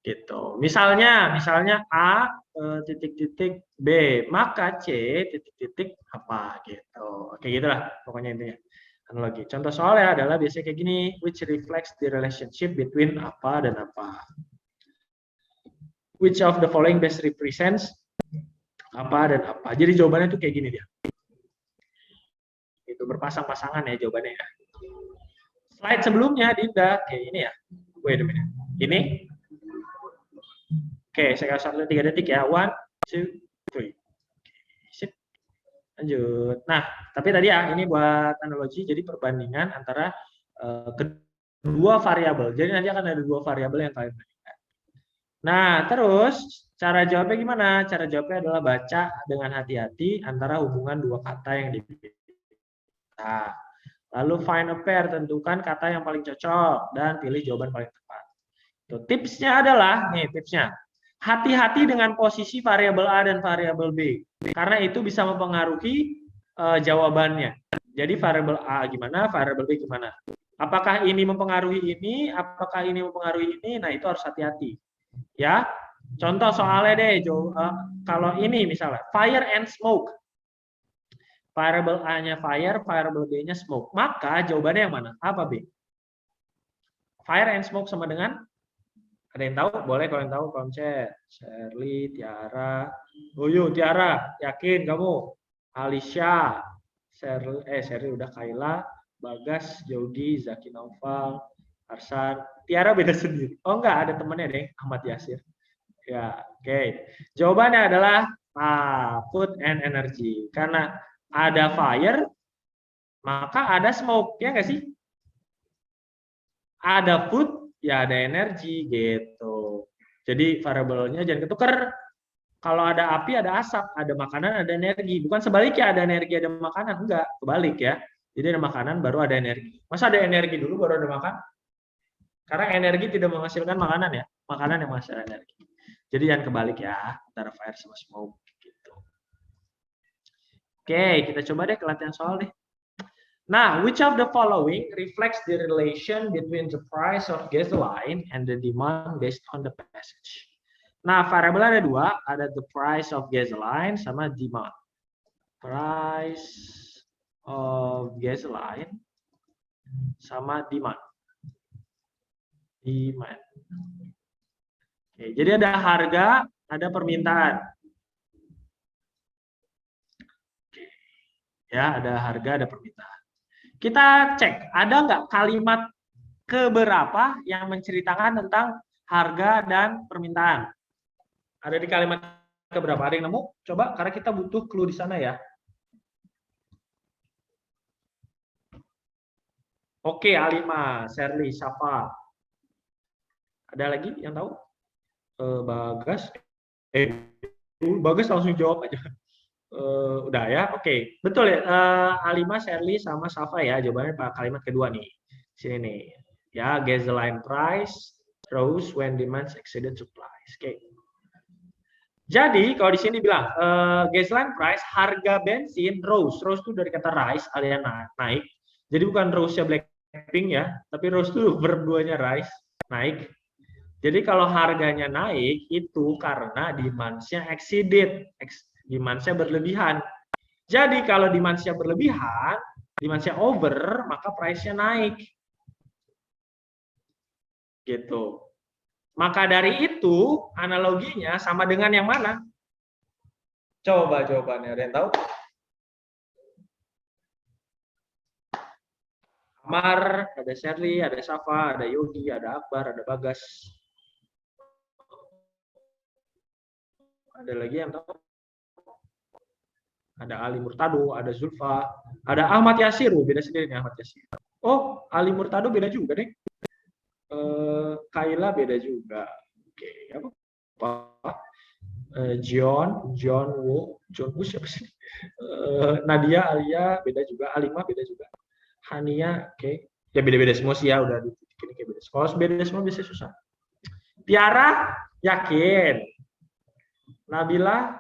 Gitu. Misalnya A titik-titik B, maka C titik-titik apa gitu. Kayak gitulah pokoknya intinya. Analogi. Contoh soalnya adalah biasanya kayak gini, which reflects the relationship between apa dan apa. Which of the following best represents apa dan apa. Jadi jawabannya tuh kayak gini dia. Itu berpasang-pasangan ya jawabannya ya. Slide sebelumnya Dinda kayak ini ya. Wait a minute. Ini. Oke, saya kasih 3 detik ya. 1, 2, 3. Sip. Lanjut. Nah, tapi tadi ya ini buat analogi jadi perbandingan antara kedua variabel. Jadi nanti akan ada 2 variabel yang kalian bandingkan. Nah, terus cara jawabnya gimana? Cara jawabnya adalah baca dengan hati-hati antara hubungan 2 kata yang dipilih. Nah, lalu find a pair, tentukan kata yang paling cocok dan pilih jawaban paling tepat. Tuh, tipsnya adalah, nih tipsnya, hati-hati dengan posisi variabel A dan variabel B, karena itu bisa mempengaruhi jawabannya. Jadi variabel A gimana, variabel B gimana. Apakah ini mempengaruhi ini, apakah ini mempengaruhi ini, nah itu harus hati-hati. Ya, contoh soalnya deh, kalau ini misalnya, fire and smoke. Variable A-nya fire, variable B-nya smoke. Maka jawabannya yang mana? A apa B? Fire and smoke sama dengan? Ada yang tahu? Boleh kalau yang tahu konsep. Shirley, Tiara. Boyo, Tiara. Yakin kamu? Alicia. Shirley udah, Kayla. Bagas, Jody, Zaki Naufal, Arsan. Tiara beda sendiri. Oh enggak, ada temennya deh, Ahmad Yasir. Ya, oke. Jawabannya adalah Food and energy. Karena ada fire, maka ada smoke, ya nggak sih? Ada food, ya ada energi, gitu. Jadi variabelnya jangan ketukar. Kalau ada api, ada asap, ada makanan, ada energi. Bukan sebaliknya, ada energi, ada makanan. Enggak, kebalik ya. Jadi ada makanan, baru ada energi. Masa ada energi dulu, baru ada makan? Karena energi tidak menghasilkan makanan ya. Makanan yang menghasilkan energi. Jadi jangan kebalik ya, antara fire sama smoke. Gitu. Oke, kita coba deh ke latihan soal deh. Nah, which of the following reflects the relation between the price of gasoline and the demand based on the passage? Nah, variabel ada dua, ada the price of gasoline sama demand. Price of gasoline sama demand. Demand. Oke, jadi ada harga, ada permintaan. Oke. Ya, ada harga, ada permintaan. Kita cek, ada nggak kalimat keberapa yang menceritakan tentang harga dan permintaan? Ada di kalimat keberapa? Ada yang nemu? Coba, karena kita butuh clue di sana ya. Oke, A5, Sherly, Safa. Ada lagi yang tahu? Bagas. Bagas langsung jawab aja. Udah ya, oke. Betul ya, A5, Sherly, sama Safa ya. Jawabannya kalimat kedua nih. Sini nih. Ya, gasoline price rose when demand exceeded supply. Oke. Jadi kalau di sini bilang gasoline price, harga bensin rose. Rose itu dari kata rise, alias naik. Jadi bukan rose-nya Blackpink ya, tapi rose itu berduanya rise, naik. Jadi kalau harganya naik itu karena demand-nya exceeded, demand-nya berlebihan. Jadi kalau demand-nya berlebihan, demand-nya over, maka price-nya naik. Gitu. Maka dari itu, analoginya sama dengan yang mana? Coba jawabannya, ada yang tahu? Amar, ada Sherly, ada Safa, ada Yogi, ada Akbar, ada Bagas. Ada lagi yang tahu? Ada Ali Murtado, ada Zulfa, ada Ahmad Yasiru, beda sendiri nih Ahmad Yasir. Oh, Ali Murtado beda juga deh. Kaila beda juga. Oke, apa? John Woo siapa sih? Nadia, Alia beda juga, Alima beda juga. Hania, oke. Ya beda-beda semua sih ya, udah ditikin kayak beda. Kalau beda semua bisa susah. Tiara, yakin. Nabila,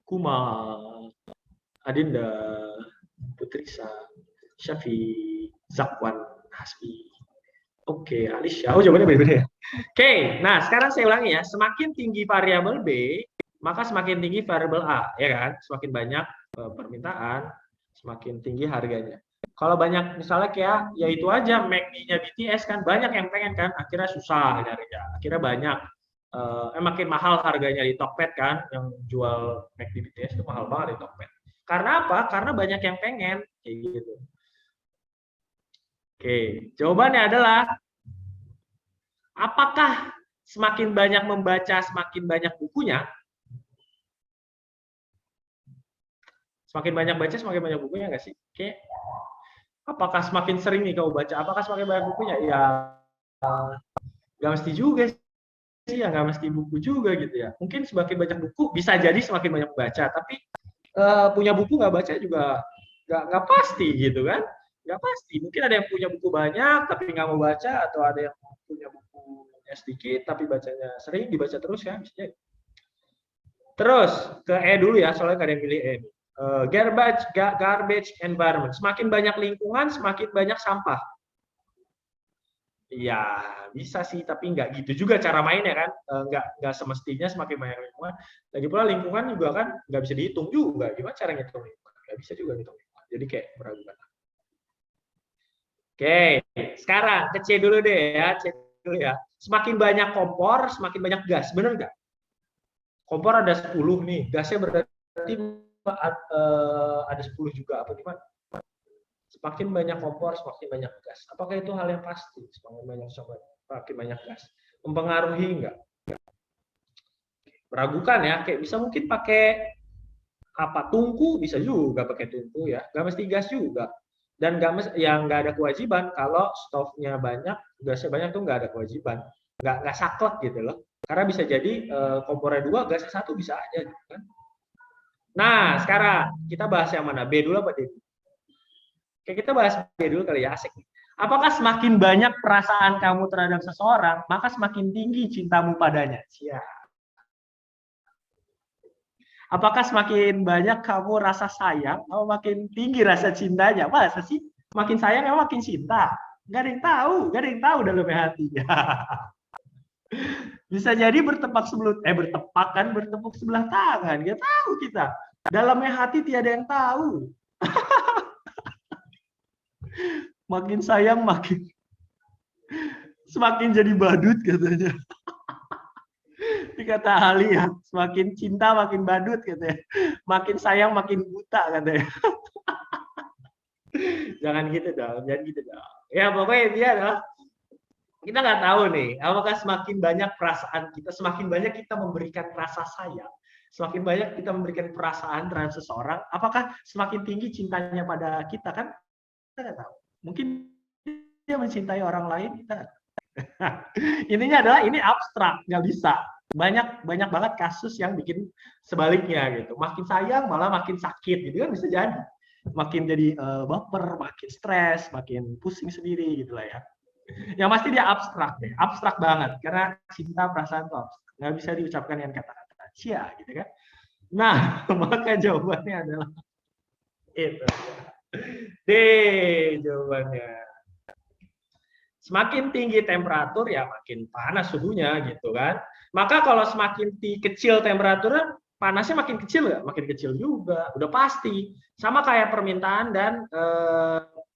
Kuma, Adinda, Putrisa, Syafi, Zakwan, Hasbi. Oke, Alisha. Oh, jawabannya beda-beda ya. Oke, nah sekarang saya ulangi ya. Semakin tinggi variabel B, maka semakin tinggi variabel A, ya kan? Semakin banyak permintaan, semakin tinggi harganya. Kalau banyak, misalnya kayak, ya itu aja, McD-nya BTS kan, banyak yang pengen kan, akhirnya susah nyarinya. Akhirnya banyak, makin mahal harganya di Tokped kan, yang jual McD BTS itu mahal banget di Tokped. Karena apa? Karena banyak yang pengen, kayak gitu. Oke, jawabannya adalah apakah semakin banyak membaca, semakin banyak bukunya? Semakin banyak baca, semakin banyak bukunya nggak sih? Oke. Apakah semakin sering nih kau baca? Apakah semakin banyak bukunya? Ya, nggak mesti juga sih, ya nggak mesti buku juga gitu ya. Mungkin semakin banyak buku bisa jadi semakin banyak baca, tapi punya buku nggak baca juga nggak pasti gitu kan? Nggak pasti. Mungkin ada yang punya buku banyak tapi nggak mau baca, atau ada yang punya bukunya sedikit tapi bacanya sering, dibaca terus kan? Bisa. Terus ke E dulu ya, soalnya nggak ada yang pilih E. Garbage environment. Semakin banyak lingkungan, semakin banyak sampah. Ya bisa sih, tapi nggak gitu juga cara mainnya kan. Nggak semestinya semakin banyak lingkungan. Lagi pula lingkungan juga kan nggak bisa dihitung juga. Gimana cara ngitung lingkungan? Nggak bisa juga ngitung lingkungan. Jadi kayak meragukan. Oke, sekarang ke C dulu deh ya. C dulu ya. Semakin banyak kompor, semakin banyak gas. Bener nggak? Kompor ada 10 nih, gasnya berarti ada 10 juga apa gimana? Semakin banyak kompor, semakin banyak gas. Apakah itu hal yang pasti? Semakin banyak gas. Mempengaruhi enggak? Meragukan ya, kayak bisa mungkin pakai apa tungku bisa juga pakai tungku ya, nggak mesti gas juga. Dan nggak mesti yang nggak ada kewajiban kalau stofnya banyak, gasnya banyak tuh nggak ada kewajiban, nggak saklek gitu loh. Karena bisa jadi kompornya dua, gasnya satu bisa aja gitu kan. Nah, sekarang kita bahas yang mana? B dulu apa D? Oke, kita bahas B dulu kali ya, asik. Apakah semakin banyak perasaan kamu terhadap seseorang, maka semakin tinggi cintamu padanya? Siap. Apakah semakin banyak kamu rasa sayang, atau makin tinggi rasa cintanya? Masa sih? Makin sayang, emang makin cinta? Gak ada yang tahu, gak ada yang tahu dalamnya hatinya. Bisa jadi bertepuk sebelah tangan, gak tahu kita. Dalamnya hati tiada yang tahu. Makin sayang, makin semakin jadi badut katanya. Kata Ali ya, semakin cinta makin badut katanya. Makin sayang makin buta katanya. Jangan gitu dong, jangan gitu dong. Ya pokoknya dia adalah kita nggak tahu nih, apakah semakin banyak perasaan kita, semakin banyak kita memberikan rasa sayang, semakin banyak kita memberikan perasaan terhadap seseorang, apakah semakin tinggi cintanya pada kita kan? Kita nggak tahu. Mungkin dia mencintai orang lain, kita. Intinya adalah ini abstrak, nggak bisa. Banyak banget kasus yang bikin sebaliknya gitu. Makin sayang malah makin sakit gitu kan bisa jadi. Makin jadi baper, makin stres, makin pusing sendiri gitu lah ya. Yang pasti dia abstrak deh, abstrak banget karena cinta perasaan itu abstrak, nggak bisa diucapkan dengan kata-kata cia gitu kan. Nah, maka jawabannya adalah itu. D jawabannya. Semakin tinggi temperatur ya makin panas suhunya gitu kan. Maka kalau semakin kecil temperaturnya, panasnya makin kecil nggak? Makin kecil juga, udah pasti. Sama kayak permintaan dan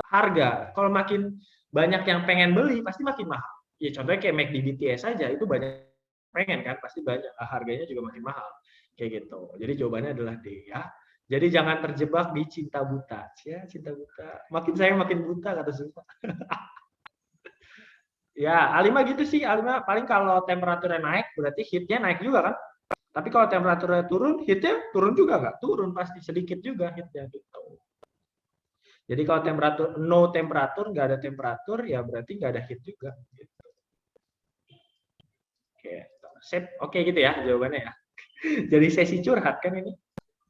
harga. Kalau makin banyak yang pengen beli, pasti makin mahal. Ya contohnya kayak McD BTS aja, itu banyak pengen kan, pasti banyak harganya juga makin mahal. Kayak gitu. Jadi jawabannya adalah D ya. Jadi jangan terjebak di cinta buta. Ya, cinta buta. Makin sayang makin buta kata Zulfa. Ya, A5 gitu sih. A5 paling kalau temperaturnya naik berarti heatnya naik juga kan. Tapi kalau temperaturnya turun, heatnya turun juga nggak? Turun pasti sedikit juga heatnya gitu. Jadi kalau temperatur no temperatur, nggak ada temperatur, ya berarti nggak ada heat juga. Gitu. Oke, sip. Oke gitu ya jawabannya ya. Jadi sesi curhat kan ini,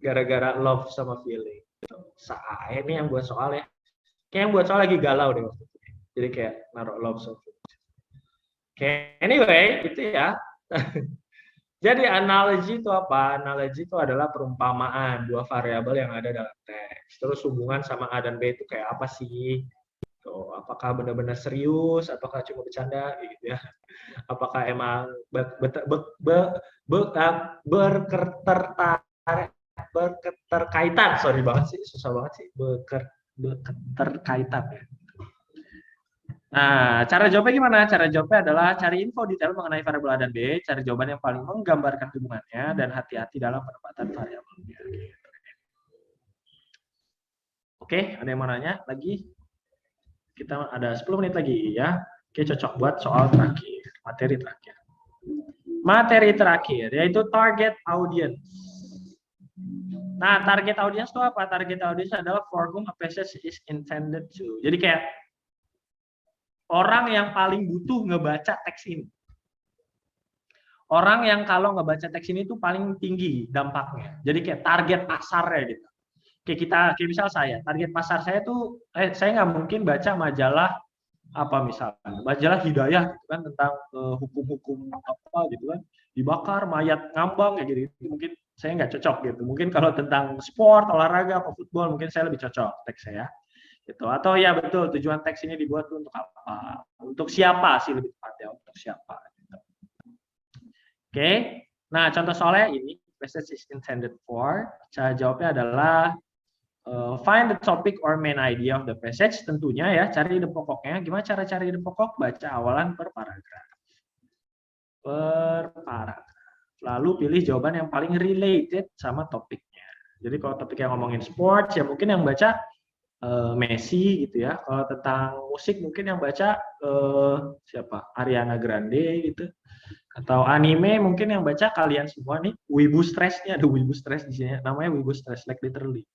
gara-gara love sama feeling. Ini yang buat soal ya. Kayak yang buat soal lagi galau deh waktu itu. Jadi kayak naruh love sama feeling. Oke, anyway, itu ya. Jadi analogi itu apa? Analogi itu adalah perumpamaan dua variabel yang ada dalam teks. Terus hubungan sama A dan B itu kayak apa sih? Tuh, apakah benar-benar serius? Apakah cuma bercanda? Gitu ya. Apakah emang berketerkaitan? Sorry banget sih, susah banget sih. Berketerkaitan ya. Nah, cara jawabnya gimana? Cara jawabnya adalah cari info detail mengenai variabel A dan B, cari jawaban yang paling menggambarkan hubungannya, dan hati-hati dalam penempatan variabelnya. Oke, ada yang mau nanya lagi? Kita ada 10 menit lagi ya. Oke, cocok buat soal terakhir, materi terakhir. Materi terakhir, yaitu target audience. Nah, target audience itu apa? Target audience adalah for whom a passage is intended to. Jadi kayak orang yang paling butuh ngebaca teks ini. Orang yang kalau ngebaca teks ini tuh paling tinggi dampaknya. Jadi kayak target pasarnya gitu. Kayak misal saya, target pasar saya tuh, saya nggak mungkin baca majalah apa misalnya, majalah Hidayah gitu kan tentang hukum-hukum apa gitu kan, dibakar mayat ngambang kayak gitu. Mungkin saya nggak cocok gitu. Mungkin kalau tentang sport, olahraga, apa football, mungkin saya lebih cocok teks saya. Gitu. Atau ya betul, tujuan teks ini dibuat untuk apa? Untuk siapa sih lebih tepatnya? Untuk siapa? Gitu. Oke. Nah, contoh soalnya ini, passage is intended for. Cara jawabnya adalah find the topic or main idea of the passage. Tentunya ya, cari ide pokoknya. Gimana cara cari ide pokok? Baca awalan per paragraf. Per paragraf. Lalu pilih jawaban yang paling related sama topiknya. Jadi kalau topik yang ngomongin sports, ya mungkin yang baca Messi gitu ya. Kalau tentang musik mungkin yang baca siapa? Ariana Grande gitu. Atau anime mungkin yang baca kalian semua nih. Wibu Stress nih, ada Wibu Stress di sini. Namanya Wibu Stress, like literally.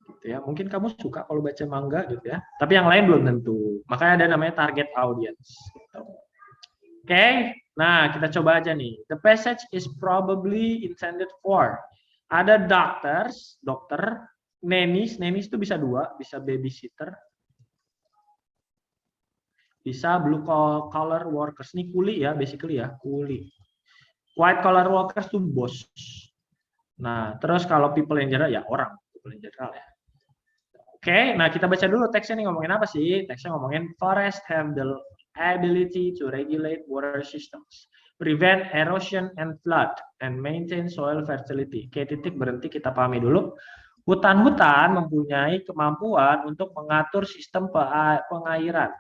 Gitu ya. Mungkin kamu suka kalau baca manga gitu ya. Tapi yang lain belum tentu. Makanya ada namanya target audience. Gitu. Oke, nah kita coba aja nih. The passage is probably intended for. Ada doctors, dokter, nannies itu bisa dua, bisa babysitter, bisa blue collar workers. Ini kuli ya, basically ya, kuli. White collar workers tuh bos. Nah, terus kalau people in general ya orang, people in general ya. Oke, nah kita baca dulu teksnya nih ngomongin apa sih? Teksnya ngomongin forest have the ability to regulate water systems, prevent erosion and flood, and maintain soil fertility. Oke, titik berhenti kita pahami dulu. Hutan-hutan mempunyai kemampuan untuk mengatur sistem pengairan,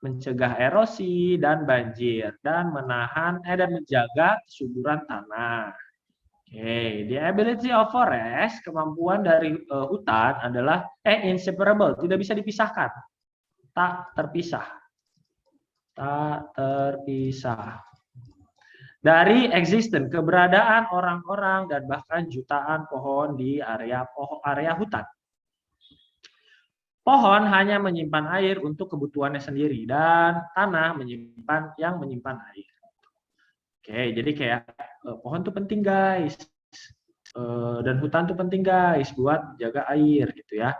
mencegah erosi dan banjir, dan dan menjaga kesuburan tanah. Oke, the ability of forest, kemampuan dari hutan adalah inseparable, tidak bisa dipisahkan, tak terpisah, dari existence, keberadaan orang-orang dan bahkan jutaan pohon di area hutan. Pohon hanya menyimpan air untuk kebutuhannya sendiri dan tanah menyimpan air. Oke, jadi kayak pohon tuh penting guys. Dan hutan tuh penting guys buat jaga air gitu ya.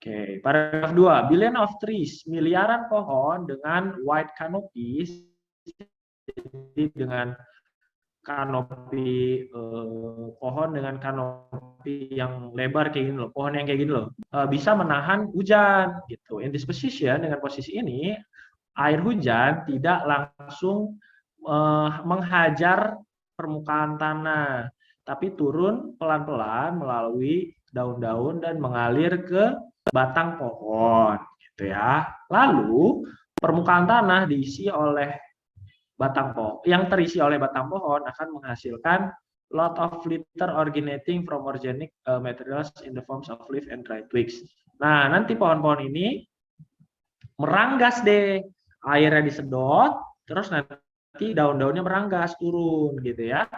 Oke, paragraf 2. Billion of trees, miliaran pohon dengan white canopies, jadi dengan kanopi pohon dengan kanopi yang lebar kayak gini loh, pohon yang kayak gini loh, bisa menahan hujan gitu. In this position, dengan posisi ini, air hujan tidak langsung menghajar permukaan tanah, tapi turun pelan-pelan melalui daun-daun dan mengalir ke batang pohon, gitu ya. Lalu permukaan tanah diisi oleh batang pohon, yang terisi oleh batang pohon akan menghasilkan lot of litter originating from organic materials in the forms of leaf and dry twigs. Nah, nanti pohon-pohon ini meranggas deh, airnya disedot, terus nanti daun-daunnya meranggas turun gitu ya.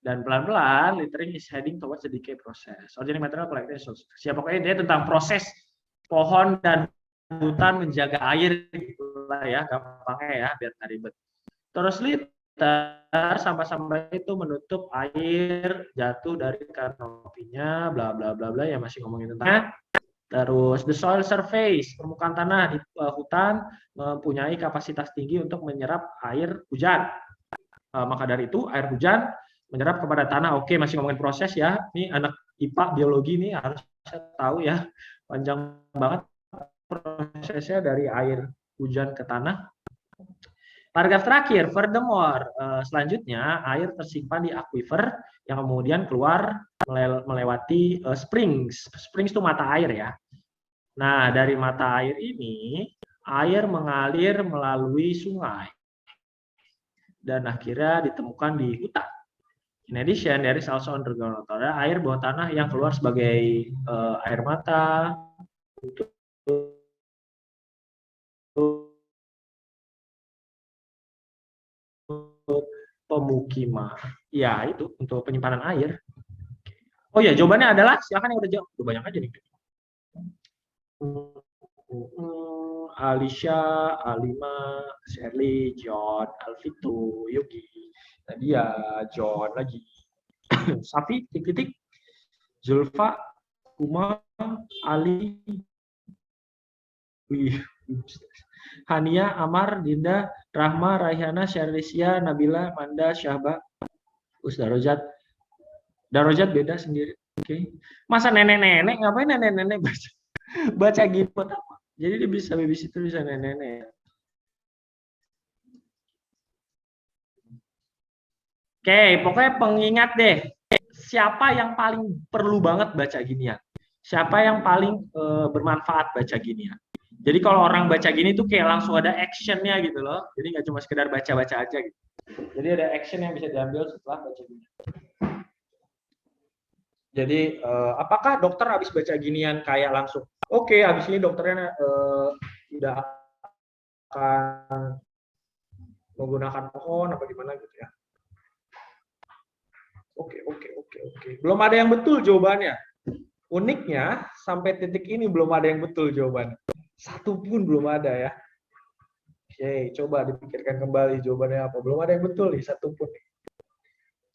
Dan pelan-pelan littering is heading towards the decay process. Organic material collected. Siapa pokoknya dia tentang proses pohon dan hutan menjaga air gitulah ya, gampangnya ya biar nggak ribet. Terus litter sampah-sampah itu menutup air jatuh dari kanopinya, bla bla bla bla ya, masih ngomongin tentang. Terus the soil surface, permukaan tanah di hutan mempunyai kapasitas tinggi untuk menyerap air hujan. Maka dari itu air hujan menyerap kepada tanah. Oke, masih ngomongin proses ya. Ini anak IPA biologi nih harus tahu ya. Panjang banget prosesnya dari air hujan ke tanah. Paragraf terakhir, furthermore, selanjutnya air tersimpan di aquifer yang kemudian keluar melewati springs. Springs itu mata air ya. Nah, dari mata air ini, air mengalir melalui sungai dan akhirnya ditemukan di hutan. In addition, there is also underground water, air bawah tanah yang keluar sebagai air mata untuk pemukiman. Ya, itu untuk penyimpanan air. Oh ya, jawabannya adalah silakan yang udah jawab. Udah banyak aja nih. Alicia, Alima, Shirley, John, Alvito, Yogi, Nadia, John lagi, Safi, titik-titik, Zulfa, Kuma, Ali, Hania, Amar, Dinda, Rahma, Raihana, Syarisia, Nabila, Manda, Syahba, Darojat. Darojat beda sendiri. Oke. Masa nenek-nenek ngapain nenek-nenek baca gitu apa? Jadi dia bisa babysitter, bisa nenek-nenek. Oke, pokoknya pengingat deh. Siapa yang paling perlu banget baca ginian? Siapa yang paling bermanfaat baca ginian? Jadi kalau orang baca gini tuh kayak langsung ada actionnya gitu loh. Jadi nggak cuma sekedar baca-baca aja gitu. Jadi ada action yang bisa diambil setelah baca gini. Jadi apakah dokter habis baca ginian kayak langsung Oke, habis ini dokternya tidak akan menggunakan pohon apa gimana gitu ya. Oke. Belum ada yang betul jawabannya. Uniknya, sampai titik ini belum ada yang betul jawabannya. Satu pun belum ada ya. Oke, coba dipikirkan kembali jawabannya apa. Belum ada yang betul nih, satu pun.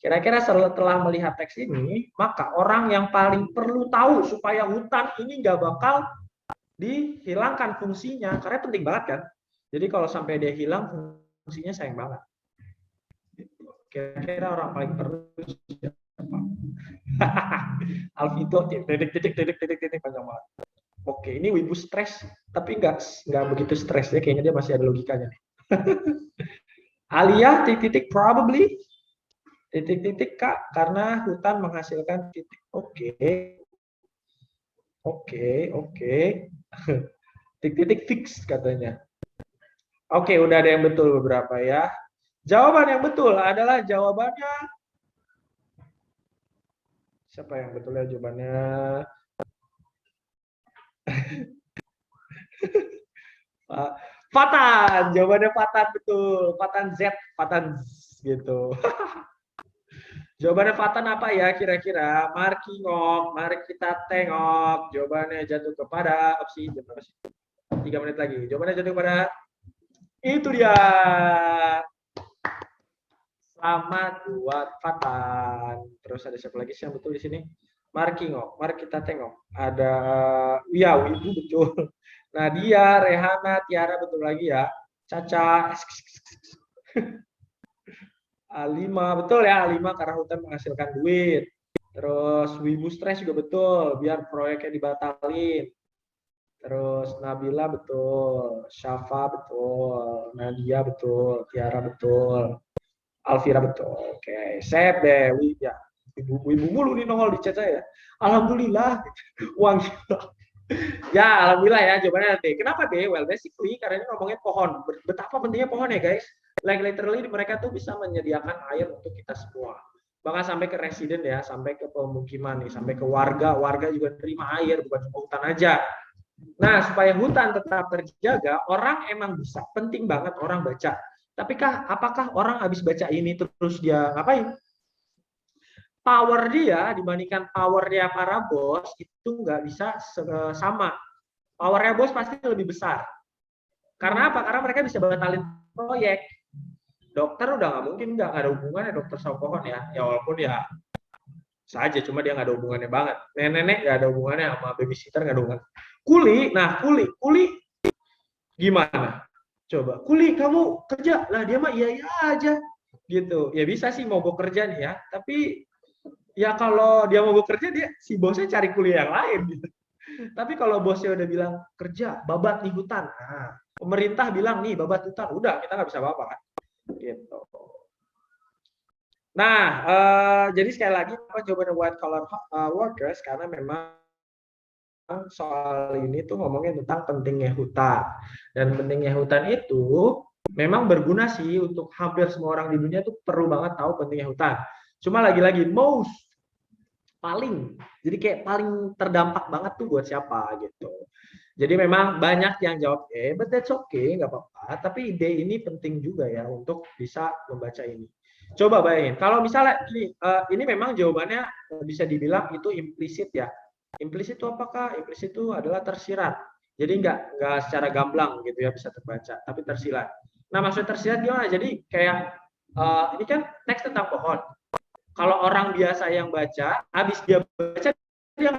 Kira-kira setelah melihat teks ini, maka orang yang paling perlu tahu supaya hutan ini nggak bakal dihilangkan fungsinya, karena penting banget kan. Jadi kalau sampai dia hilang, fungsinya sayang banget. Kira-kira orang paling perlu siapa? Alvito, titik panjang banget. Oke, ini wibu stres, tapi nggak begitu stres ya, kayaknya dia masih ada logikanya nih. Alia, titik probably, titik kak, karena hutan menghasilkan titik. Oke. Titik fix katanya. Oke, udah ada yang betul beberapa ya. Jawaban yang betul adalah jawabannya. Siapa yang betul ya jawabannya? Fatan, jawabannya Fatan betul. Fatan Z, Fatan Z, gitu. Jawabannya Fatan apa ya kira-kira? Mari kita tengok. Jawabannya jatuh kepada opsi 3 menit lagi. Jawabannya jatuh kepada itu dia. Selamat buat Fatan. Terus ada siapa lagi sih yang betul di sini? Mari kita tengok. Ada ya, Wibu betul. Nadia, Rehana, Tiara betul lagi ya. Caca, A5 betul ya, A5 karena hutan menghasilkan duit. Terus Wibu stres juga betul, biar proyeknya dibatalin. Terus Nabila betul, Syafa betul, Nadia betul, Tiara betul, Alvira betul. Oke, sip deh. Ya, ibu mulu nih nongol di chat saya. Alhamdulillah, uang ya, alhamdulillah ya jawabannya nanti. Kenapa deh? Well, basically karena ini ngomongin pohon. Betapa pentingnya pohon ya guys. Like literally mereka tuh bisa menyediakan air untuk kita semua. Bahkan sampai ke residen ya, sampai ke pemukiman nih, sampai ke warga. Warga juga terima air, bukan cuma hutan aja. Nah, supaya hutan tetap terjaga, orang emang bisa. Penting banget orang baca. Tapi apakah orang habis baca ini terus dia ngapain? Power dia dibandingkan powernya para bos itu nggak bisa sama. Powernya bos pasti lebih besar. Karena apa? Karena mereka bisa batalin proyek. Dokter udah nggak mungkin nggak ada hubungannya dokter sama pohon ya. Ya walaupun ya saja, cuma dia nggak ada hubungannya banget. Nenek-nenek nggak ada hubungannya sama babysitter, nggak ada hubungan. Kuli gimana? Coba, Kuli kamu kerja lah, dia mah iya iya aja gitu. Ya bisa sih mogok kerja nih ya, tapi ya kalau dia mogok kerja dia si bosnya cari kuliah yang lain gitu. Tapi kalau bosnya udah bilang kerja babat nih hutan, nah, pemerintah bilang nih babat hutan, udah kita nggak bisa apa-apa kan gitu. Nah, jadi sekali lagi apa jawaban white collar workers, karena memang soal ini tuh ngomongin tentang pentingnya hutan. Dan pentingnya hutan itu memang berguna sih untuk hampir semua orang di dunia tuh perlu banget tahu pentingnya hutan. Cuma lagi-lagi paling jadi kayak paling terdampak banget tuh buat siapa gitu. Jadi memang banyak yang jawab but that's okay, nggak apa-apa. Tapi ide ini penting juga ya untuk bisa membaca ini. Coba bayangin, kalau misalnya ini memang jawabannya bisa dibilang itu implisit ya. Implisit itu apakah? Implisit itu adalah tersirat. Jadi nggak secara gamblang gitu ya bisa terbaca, tapi tersirat. Nah maksud tersirat gimana? Jadi kayak ini kan teks tentang pohon. Kalau orang biasa yang baca, habis dia baca dia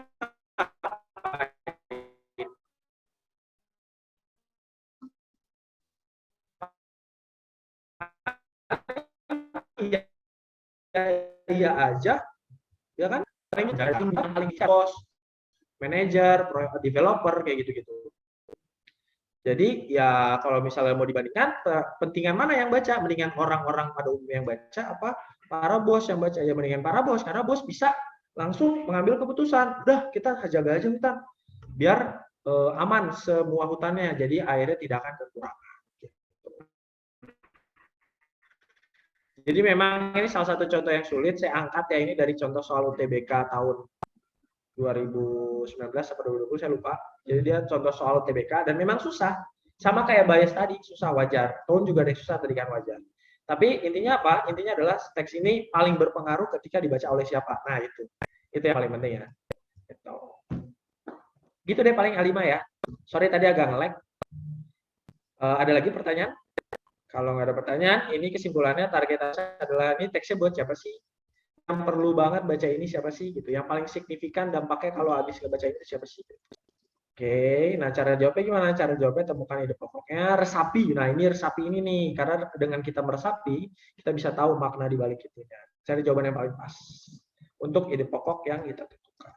iya, iya aja, ya kan? Paling bos, manajer, developer kayak gitu-gitu. Jadi ya kalau misalnya mau dibandingkan, pentingan mana yang baca? Mendingan orang-orang pada umumnya yang baca apa para bos yang baca? Ya mendingan para bos, karena bos bisa langsung mengambil keputusan. Udah kita jaga aja hutan, biar aman semua hutannya. Jadi airnya tidak akan kekurangan. Jadi memang ini salah satu contoh yang sulit saya angkat ya, ini dari contoh soal UTBK tahun 2019 atau 2020 saya lupa. Jadi dia contoh soal UTBK dan memang susah. Sama kayak bias tadi, susah wajar. Tone juga ada yang susah tadi kan wajar. Tapi intinya apa? Intinya adalah teks ini paling berpengaruh ketika dibaca oleh siapa. Nah, itu. Itu yang paling penting ya. Gitu. Gitu deh paling A5 ya. Sorry tadi agak nge-lag. Ada lagi pertanyaan? Kalau nggak ada pertanyaan, ini kesimpulannya target saya adalah ini teksnya buat siapa sih? Yang perlu banget baca ini siapa sih gitu. Yang paling signifikan dampaknya kalau habis ngebaca itu siapa sih? Oke, nah cara jawabnya gimana? Cara jawabnya temukan ide pokoknya, resapi. Nah, ini resapi ini nih, karena dengan kita meresapi, kita bisa tahu makna di balik itunya. Cari jawaban yang paling pas untuk ide pokok yang kita tentukan.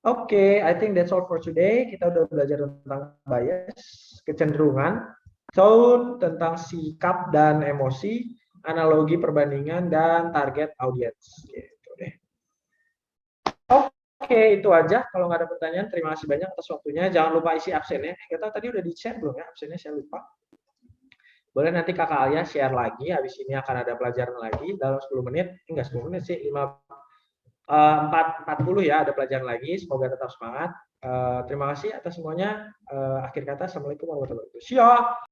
Oke, I think that's all for today. Kita udah belajar tentang bias, kecenderungan, tone, tentang sikap dan emosi, analogi perbandingan, dan target audience. Gitu deh. Oke, itu aja. Kalau nggak ada pertanyaan, terima kasih banyak atas waktunya. Jangan lupa isi absennya. Kita tadi udah di-share belum ya absennya? Saya lupa. Boleh nanti kakak Alia share lagi. Habis ini akan ada pelajaran lagi dalam 10 menit. Enggak 10 menit sih, 40 ya ada pelajaran lagi. Semoga tetap semangat. Terima kasih atas semuanya. Akhir kata, Assalamualaikum warahmatullahi wabarakatuh. Siap.